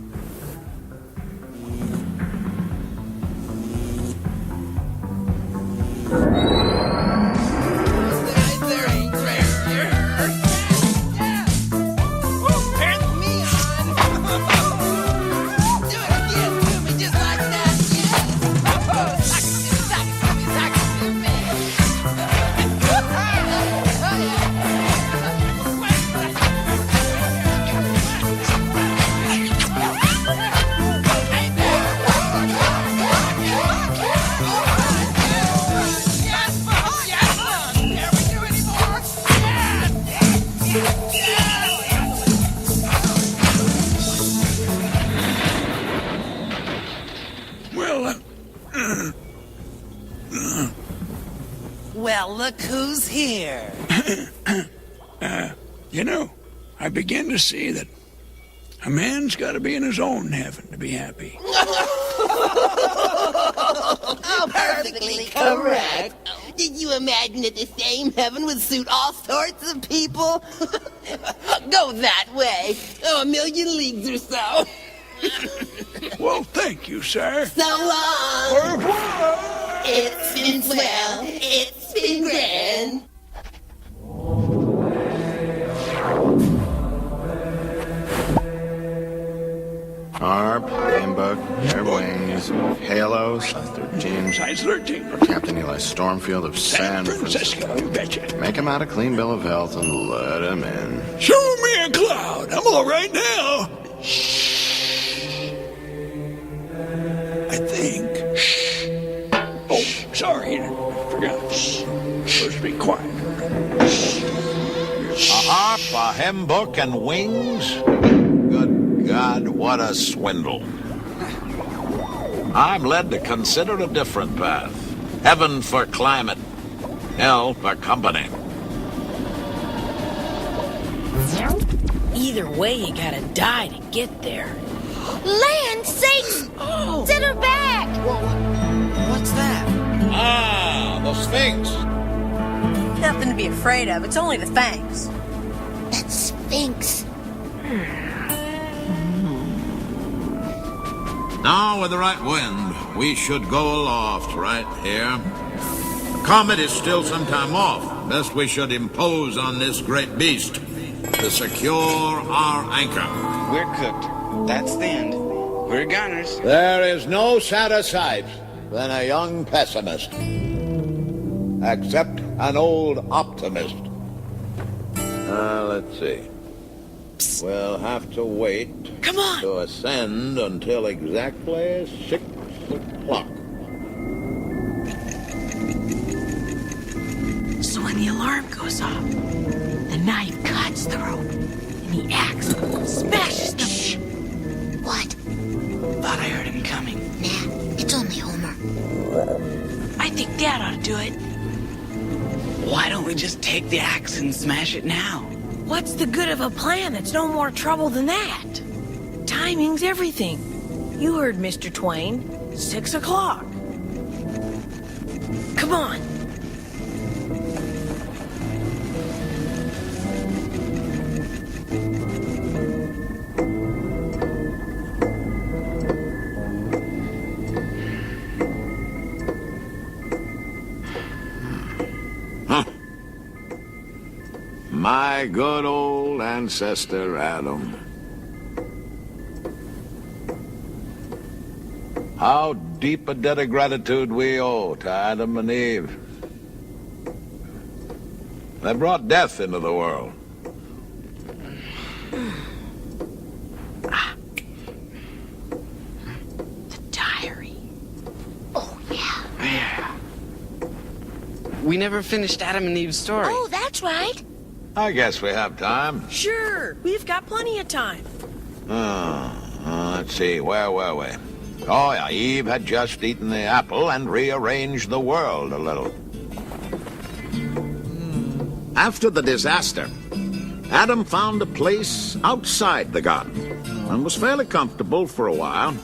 Well, look who's here. You know, I begin to see that a man's got to be in his own heaven to be happy. Oh, perfectly correct. Did you imagine that the same heaven would suit all sorts of people? Go that way. Oh, 1,000,000 leagues or so. Well, thank you, sir. So long. Au revoir. It's been swell. It's been grand. Harp, handbook, air wings, halos, 13. Size 13. For Captain Eli Stormfield of San Francisco. You betcha. Make him out a clean bill of health and let him in. Show me a cloud. I'm all right now. I think. Oh, sorry. forgot. Supposed to be quiet. A harp, a hymn book, and wings? Good God, what a swindle. I'm led to consider a different path. Heaven for climate, hell for company. Either way, you gotta die to get there. Land sakes! Oh. Set her back! What's that? Ah, the Sphinx. Nothing to be afraid of. It's only the fangs. That Sphinx. Now, with the right wind, we should go aloft right here. The comet is still some time off. Best we should impose on this great beast to secure our anchor. We're cooked. That's the end. We're gunners. There is no sadder sight than a young pessimist. Except an old optimist. Let's see. We'll have to wait to ascend until exactly 6 o'clock. So when the alarm goes off, the knife cuts the rope, and the axe smashes the... Shh! What? Thought I heard him coming. Nah, it's only Homer. I think Dad ought to do it. Why don't we just take the axe and smash it now? What's the good of a plan that's no more trouble than that? Timing's everything. You heard Mr. Twain. 6 o'clock. Come on. My good old ancestor Adam. How deep a debt of gratitude we owe to Adam and Eve. They brought death into the world. The diary. Oh, yeah. Yeah. We never finished Adam and Eve's story. Oh, that's right. I guess we have time. Sure, we've got plenty of time. Let's see, where were we? Oh, yeah, Eve had just eaten the apple and rearranged the world a little. After the disaster, Adam found a place outside the garden and was fairly comfortable for a while.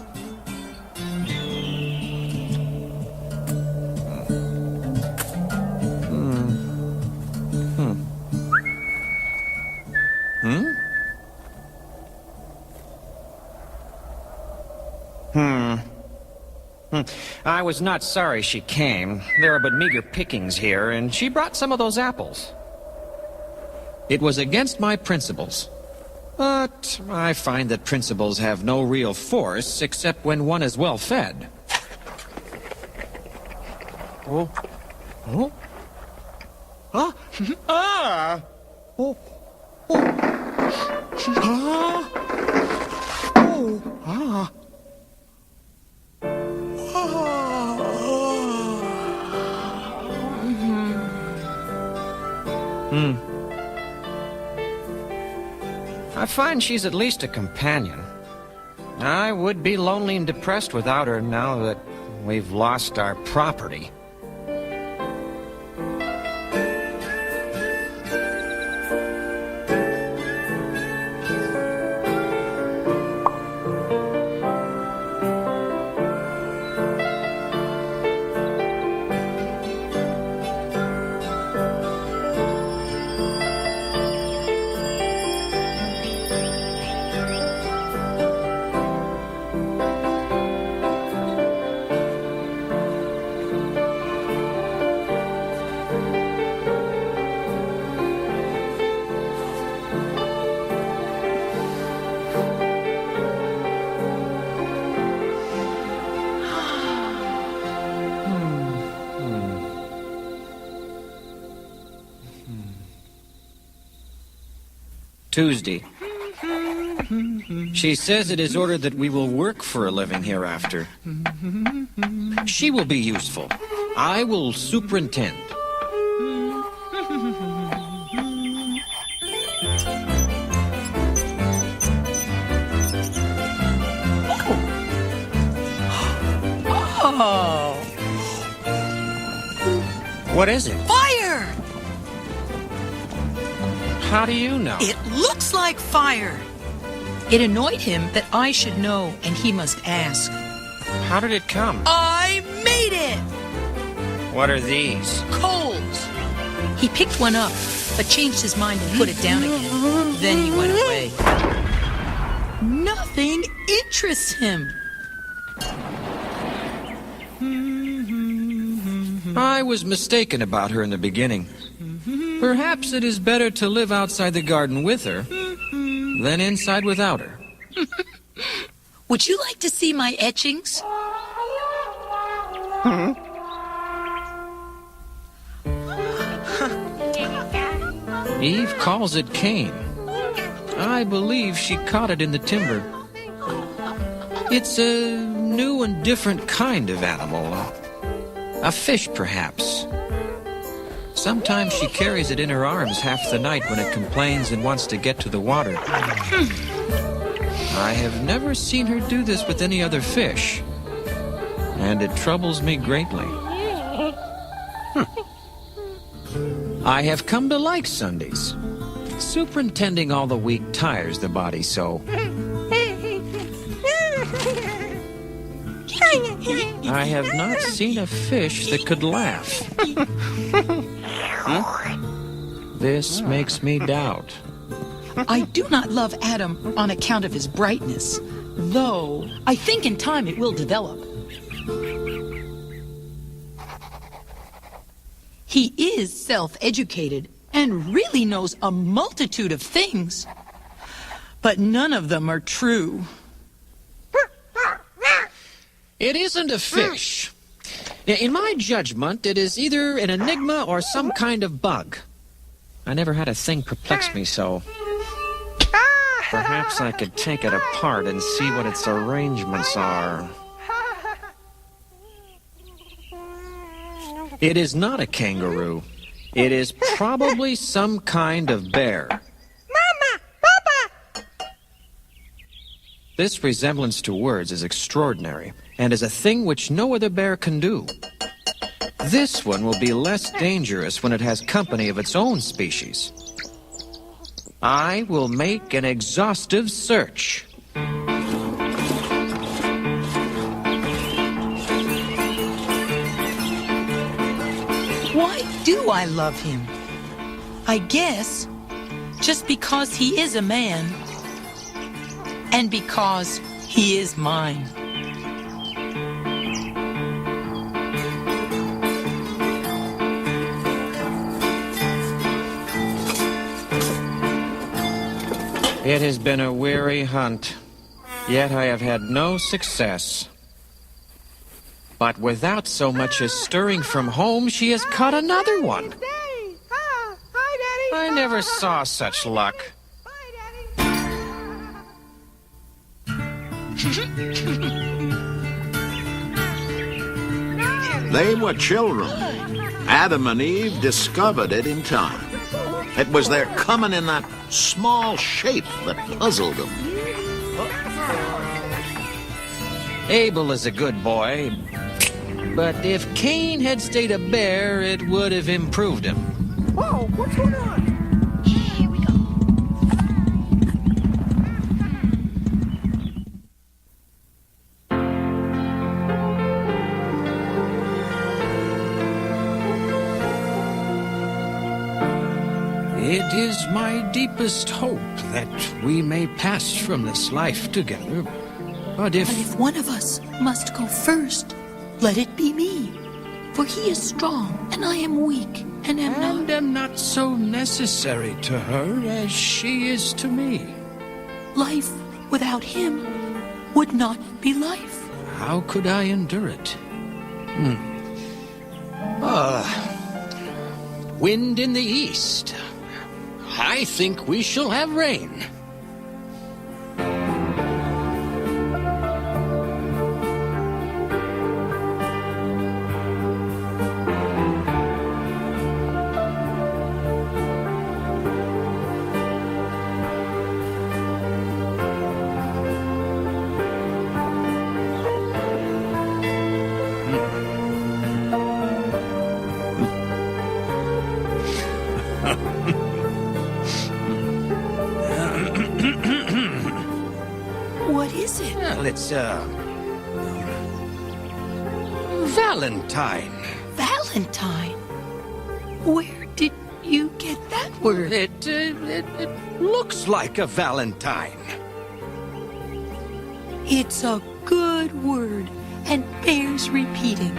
I was not sorry she came. There are but meager pickings here, and she brought some of those apples. It was against my principles. But I find that principles have no real force except when one is well fed. Oh. Oh. Huh? Ah! Oh. Oh. Ah! Oh. Ah! I find she's at least a companion. I would be lonely and depressed without her now that we've lost our property. Tuesday. She says it is ordered that we will work for a living hereafter. She will be useful. I will superintend. Oh. What is it? Fire! How do you know? It looks like fire. It annoyed him that I should know, and he must ask. How did it come? I made it! What are these? Coals. He picked one up, but changed his mind and put it down again. Then he went away. Nothing interests him. I was mistaken about her in the beginning. Perhaps it is better to live outside the garden with her than inside without her. Would you like to see my etchings? Eve calls it Cain. I believe she caught it in the timber. It's a new and different kind of animal. A fish, perhaps. Sometimes she carries it in her arms half the night when it complains and wants to get to the water. I have never seen her do this with any other fish, and it troubles me greatly. I have come to like Sundays. Superintending all the week tires the body so. I have not seen a fish that could laugh. This makes me doubt. I do not love Adam on account of his brightness, though I think in time it will develop. He is self-educated and really knows a multitude of things, but none of them are true. It isn't a fish. In my judgment, it is either an enigma or some kind of bug. I never had a thing perplex me so. Perhaps I could take it apart and see what its arrangements are. It is not a kangaroo. It is probably some kind of bear. Mama! Papa! This resemblance to words is extraordinary, and is a thing which no other bear can do. This one will be less dangerous when it has company of its own species. I will make an exhaustive search. Why do I love him? I guess just because he is a man and because he is mine. It has been a weary hunt, yet I have had no success. But without so much as stirring from home, she has caught another one. Hi, Daddy. I never saw such luck. They were children. Adam and Eve discovered it in time. It was their coming in that small shape that puzzled them. Abel is a good boy, but if Cain had stayed a bear, it would have improved him. Whoa, what's going on? Here we go. It is my deepest hope that we may pass from this life together. But But if one of us must go first, let it be me. For he is strong, and I am weak, and am not so necessary to her as she is to me. Life without him would not be life. How could I endure it? Wind in the east. I think we shall have rain. What is it? Well, it's, Valentine. Valentine? Where did you get that word? It looks like a Valentine. It's a good word and bears repeating.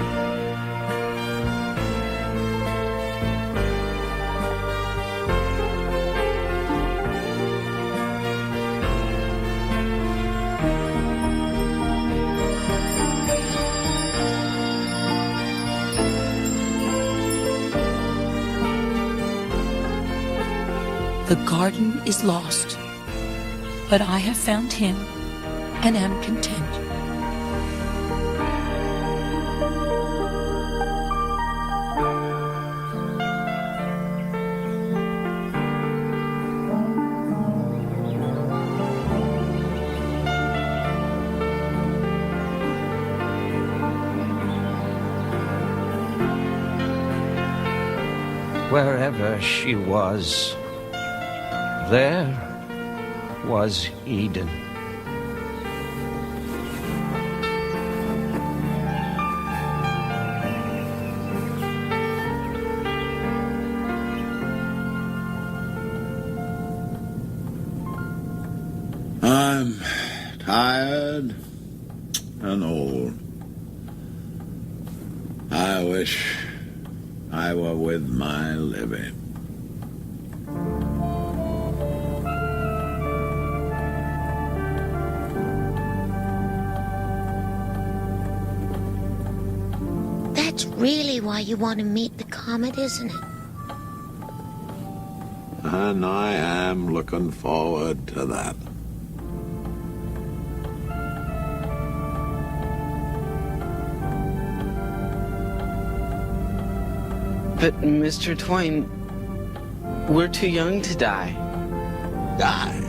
The garden is lost, but I have found him and am content. Wherever she was, there was Eden. I'm tired and old. I wish I were with my Libby. That's really why you want to meet the comet, isn't it? And I am looking forward to that. But, Mr. Twain, we're too young to die. Die?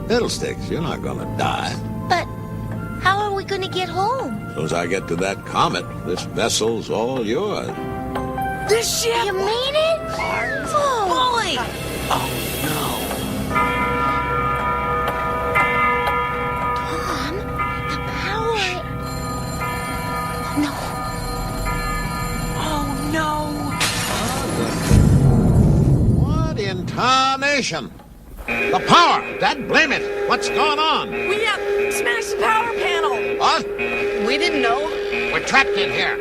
Fiddlesticks, you're not gonna die. But how are we going to get home? As soon as I get to that comet, this vessel's all yours. This ship! You mean it? Oh, Boy! Tom, the power... No. Oh, no. What in tarnation? The power! Dad, blame it! What's going on? We smashed the power panel! What? We didn't know. We're trapped in here.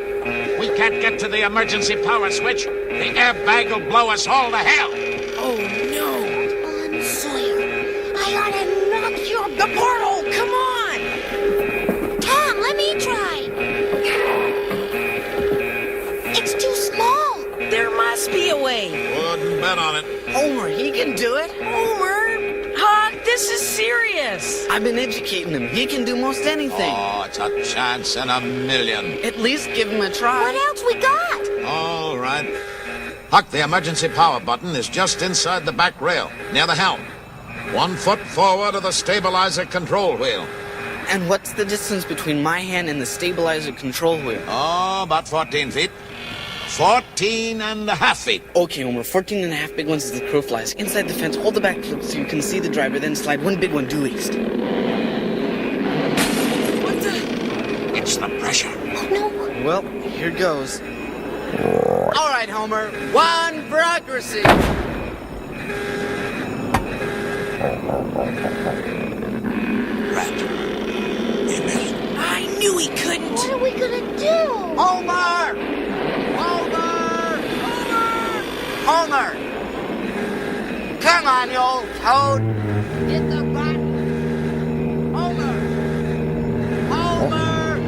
We can't get to the emergency power switch. The airbag will blow us all to hell. Oh, no. On Sawyer, I ought to knock you up The portal! Come on! Tom, let me try. It's too small. There must be a way. Wouldn't bet on it. Homer, he can do it. Homer! Huck, this is serious. I've been educating him. He can do most anything. Oh, it's a chance in a million. At least give him a try. What else we got? All right. Huck, the emergency power button is just inside the back rail, near the helm. 1 foot forward of the stabilizer control wheel. And what's the distance between my hand and the stabilizer control wheel? Oh, about 14 feet. 14 and a half feet. Okay, Homer, 14 and a half big ones as the crow flies. Inside the fence, hold the back flip so you can see the driver, then slide one big one due east. What the? It's the pressure. Oh, no. Well, here goes. All right, Homer, one for accuracy. Rat. He missed. I knew he couldn't. What are we going to do? Homer! Homer! Come on, you old toad! Hit the button! Homer! Homer!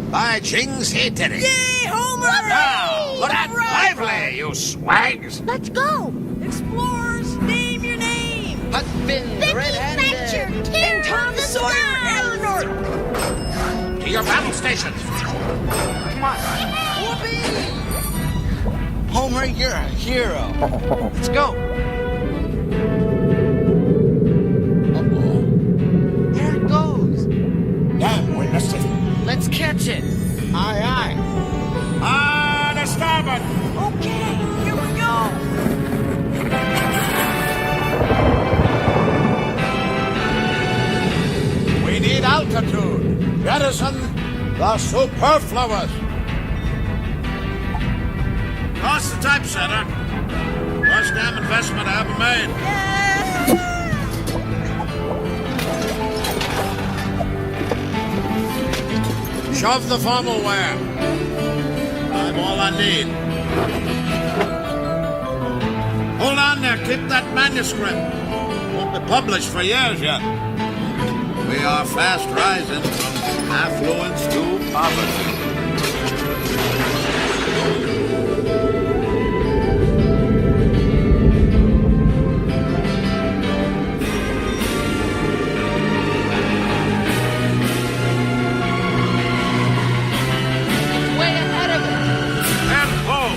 By jings, he did it. Yay, Homer! Now, look at lively, you swags. Let's go. Explorers, name your name. Huck Finn, Becky red-handed. Thatcher, And Terror Tom of the Sawyer, Skies. Eleanor. To your battle stations. Come on. Whoopee! Homer, you're a hero. Let's go. There it goes. Damn, we missed it. Let's catch it. Aye, aye. Ah, to starboard. Okay, here we go. We need altitude. Jettison the superfluous. Cross the typesetter. Worst damn investment I ever made. Shove the formal wear. I'm all I need. Hold on there. Keep that manuscript. Won't be published for years yet. We are fast rising from affluence to poverty. Way ahead of us. And pull.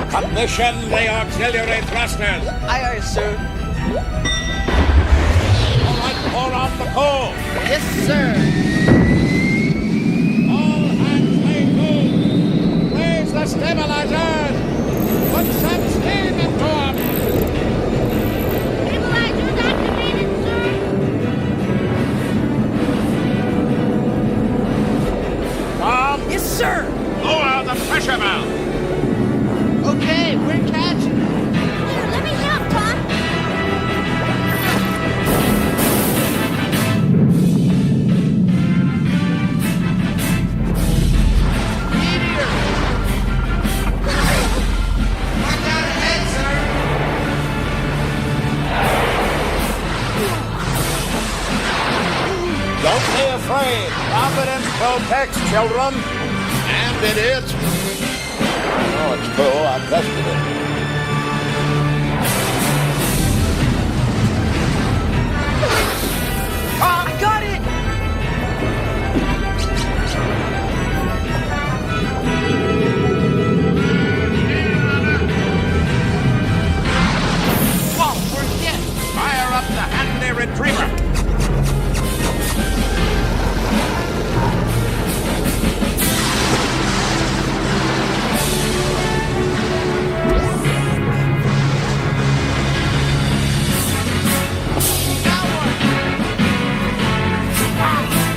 Commission the auxiliary thrusters. Aye, aye, sir. All right, pour on the coal. Yes, sir. All hands lay to. Raise the stabilizers. Put some steam into them. Stabilizers activated, sir. Tom, Yes, sir. lower the pressure valve. Okay, we're catching it. Here, let me help, Tom. Meteor. Watch out ahead, sir. Don't be afraid. Providence protects children and idiots. Oh, it's true. I tested it. I got it. Whoa, we're hit. Fire up the handy retriever.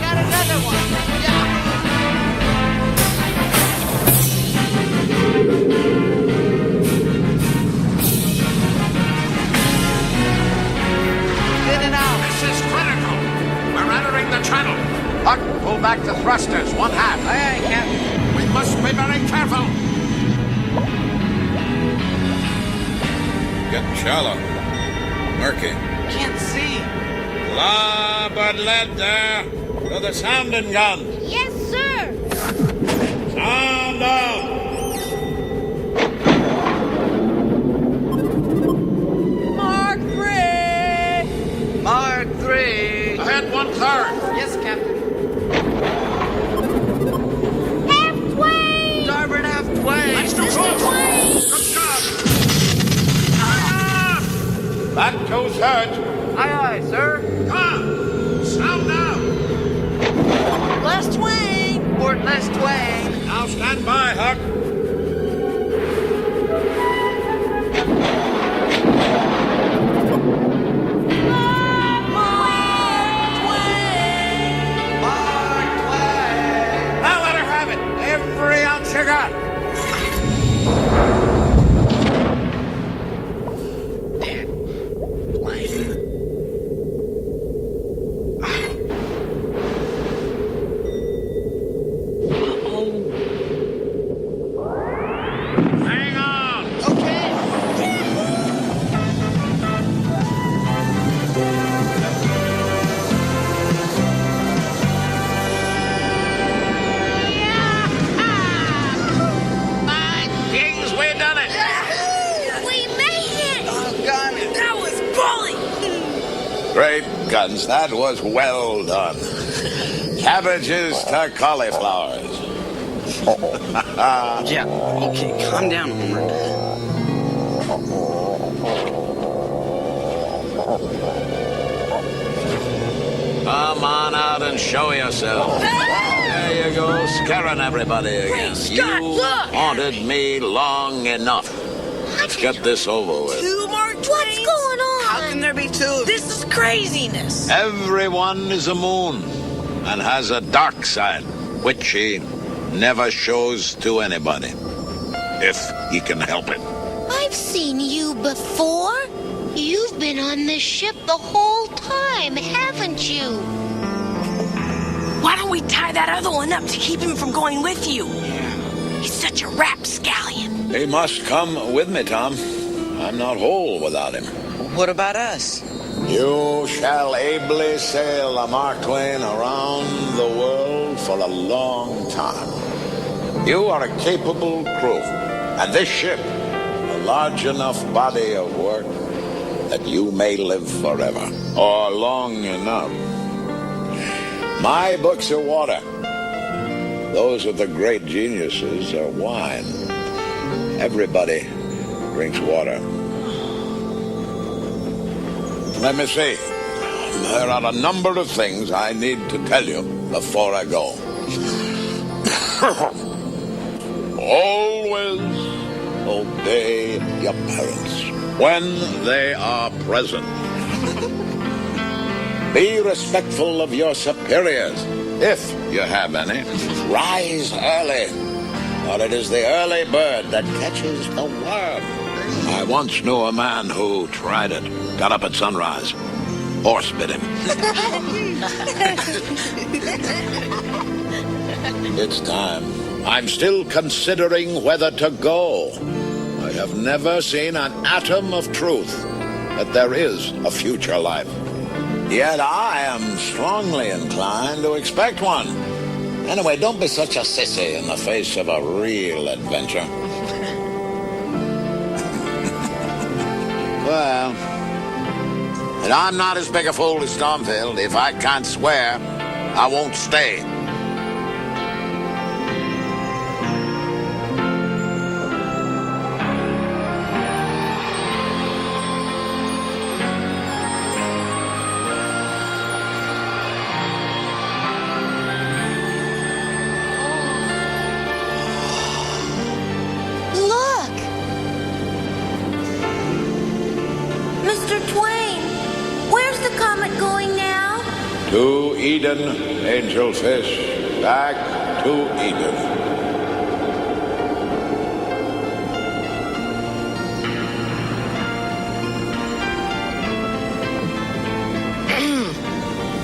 Got another one. Spinning out. This is critical. We're entering the channel. Huck, pull back the thrusters, one half. Aye, aye, Captain. We must be very careful. Getting shallow. Murky. Can't see. Larboard lead there. To the sounding gun. Yes, sir. Sound out. Mark 3. Mark 3. Ahead 1/3. Yes, Captain. Halfway. Starboard halfway. Let's do close. Good job. Ah! Back 2/3. Aye, aye, sir. Come. Sound now. Last wing. Port last wing. Now stand by, Huck. Now let her have it. Every ounce you got. Hang on. Okay. My kings, we done it. We made it. Doggone it. That was bully. Great guns, that was well done. Cabbages to cauliflowers. Yeah, okay, calm down, Homer. Come on out and show yourself. There you go, scaring everybody again. Scott, You look! haunted me long enough. Let's get this over with. Two Mark Twains? What's going on? How can there be two? This is craziness. Everyone is a moon and has a dark side, which he never shows to anybody, if he can help it. I've seen you before. You've been on this ship the whole time, haven't you? Why don't we tie that other one up to keep him from going with you? He's such a rapscallion. He must come with me, Tom. I'm not whole without him. What about us? You shall ably sail a Mark Twain around the world for a long time. You are a capable crew, and this ship, a large enough body of work that you may live forever, or long enough. My books are water. Those of the great geniuses are wine. Everybody drinks water. Let me see. There are a number of things I need to tell you before I go. Always obey your parents when they are present. Be respectful of your superiors, if you have any. Rise early, for it is the early bird that catches the worm. I once knew a man who tried it. Got up at sunrise. Horse bit him. It's time. I'm still considering whether to go. I have never seen an atom of truth that there is a future life. Yet I am strongly inclined to expect one. Anyway, don't be such a sissy in the face of a real adventure. Well, and I'm not as big a fool as Stormfield. If I can't swear, I won't stay. Look! Mr. Twain, where's the comet going now? To Eden, angelfish, back to Eden.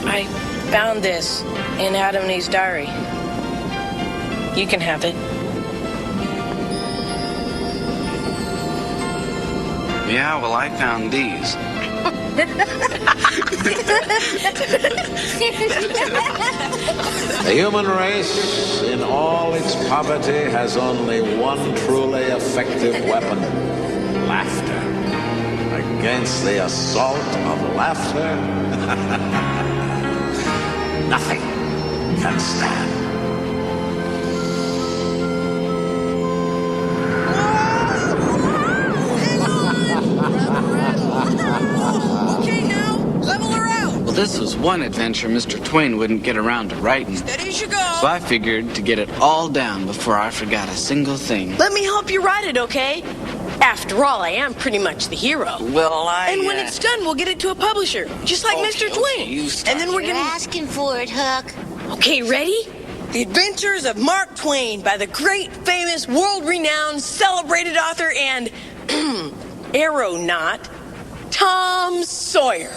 I found this in Adam and Eve's diary. You can have it. Yeah, well, I found these. The human race, in all its poverty, has only one truly effective weapon: laughter. Against the assault of laughter, nothing can stand. Okay, now, level her out. Well, this was one adventure Mr. Twain wouldn't get around to writing. Steady as you go. So I figured to get it all down before I forgot a single thing. Let me help you write it, okay? After all, I am pretty much the hero. Well, And when it's done, we'll get it to a publisher, just like Mr. Twain. And then we're You're gonna... asking for it, Huck. Okay, ready? The Adventures of Mark Twain by the great, famous, world-renowned, celebrated author and aeronaut, Tom Sawyer.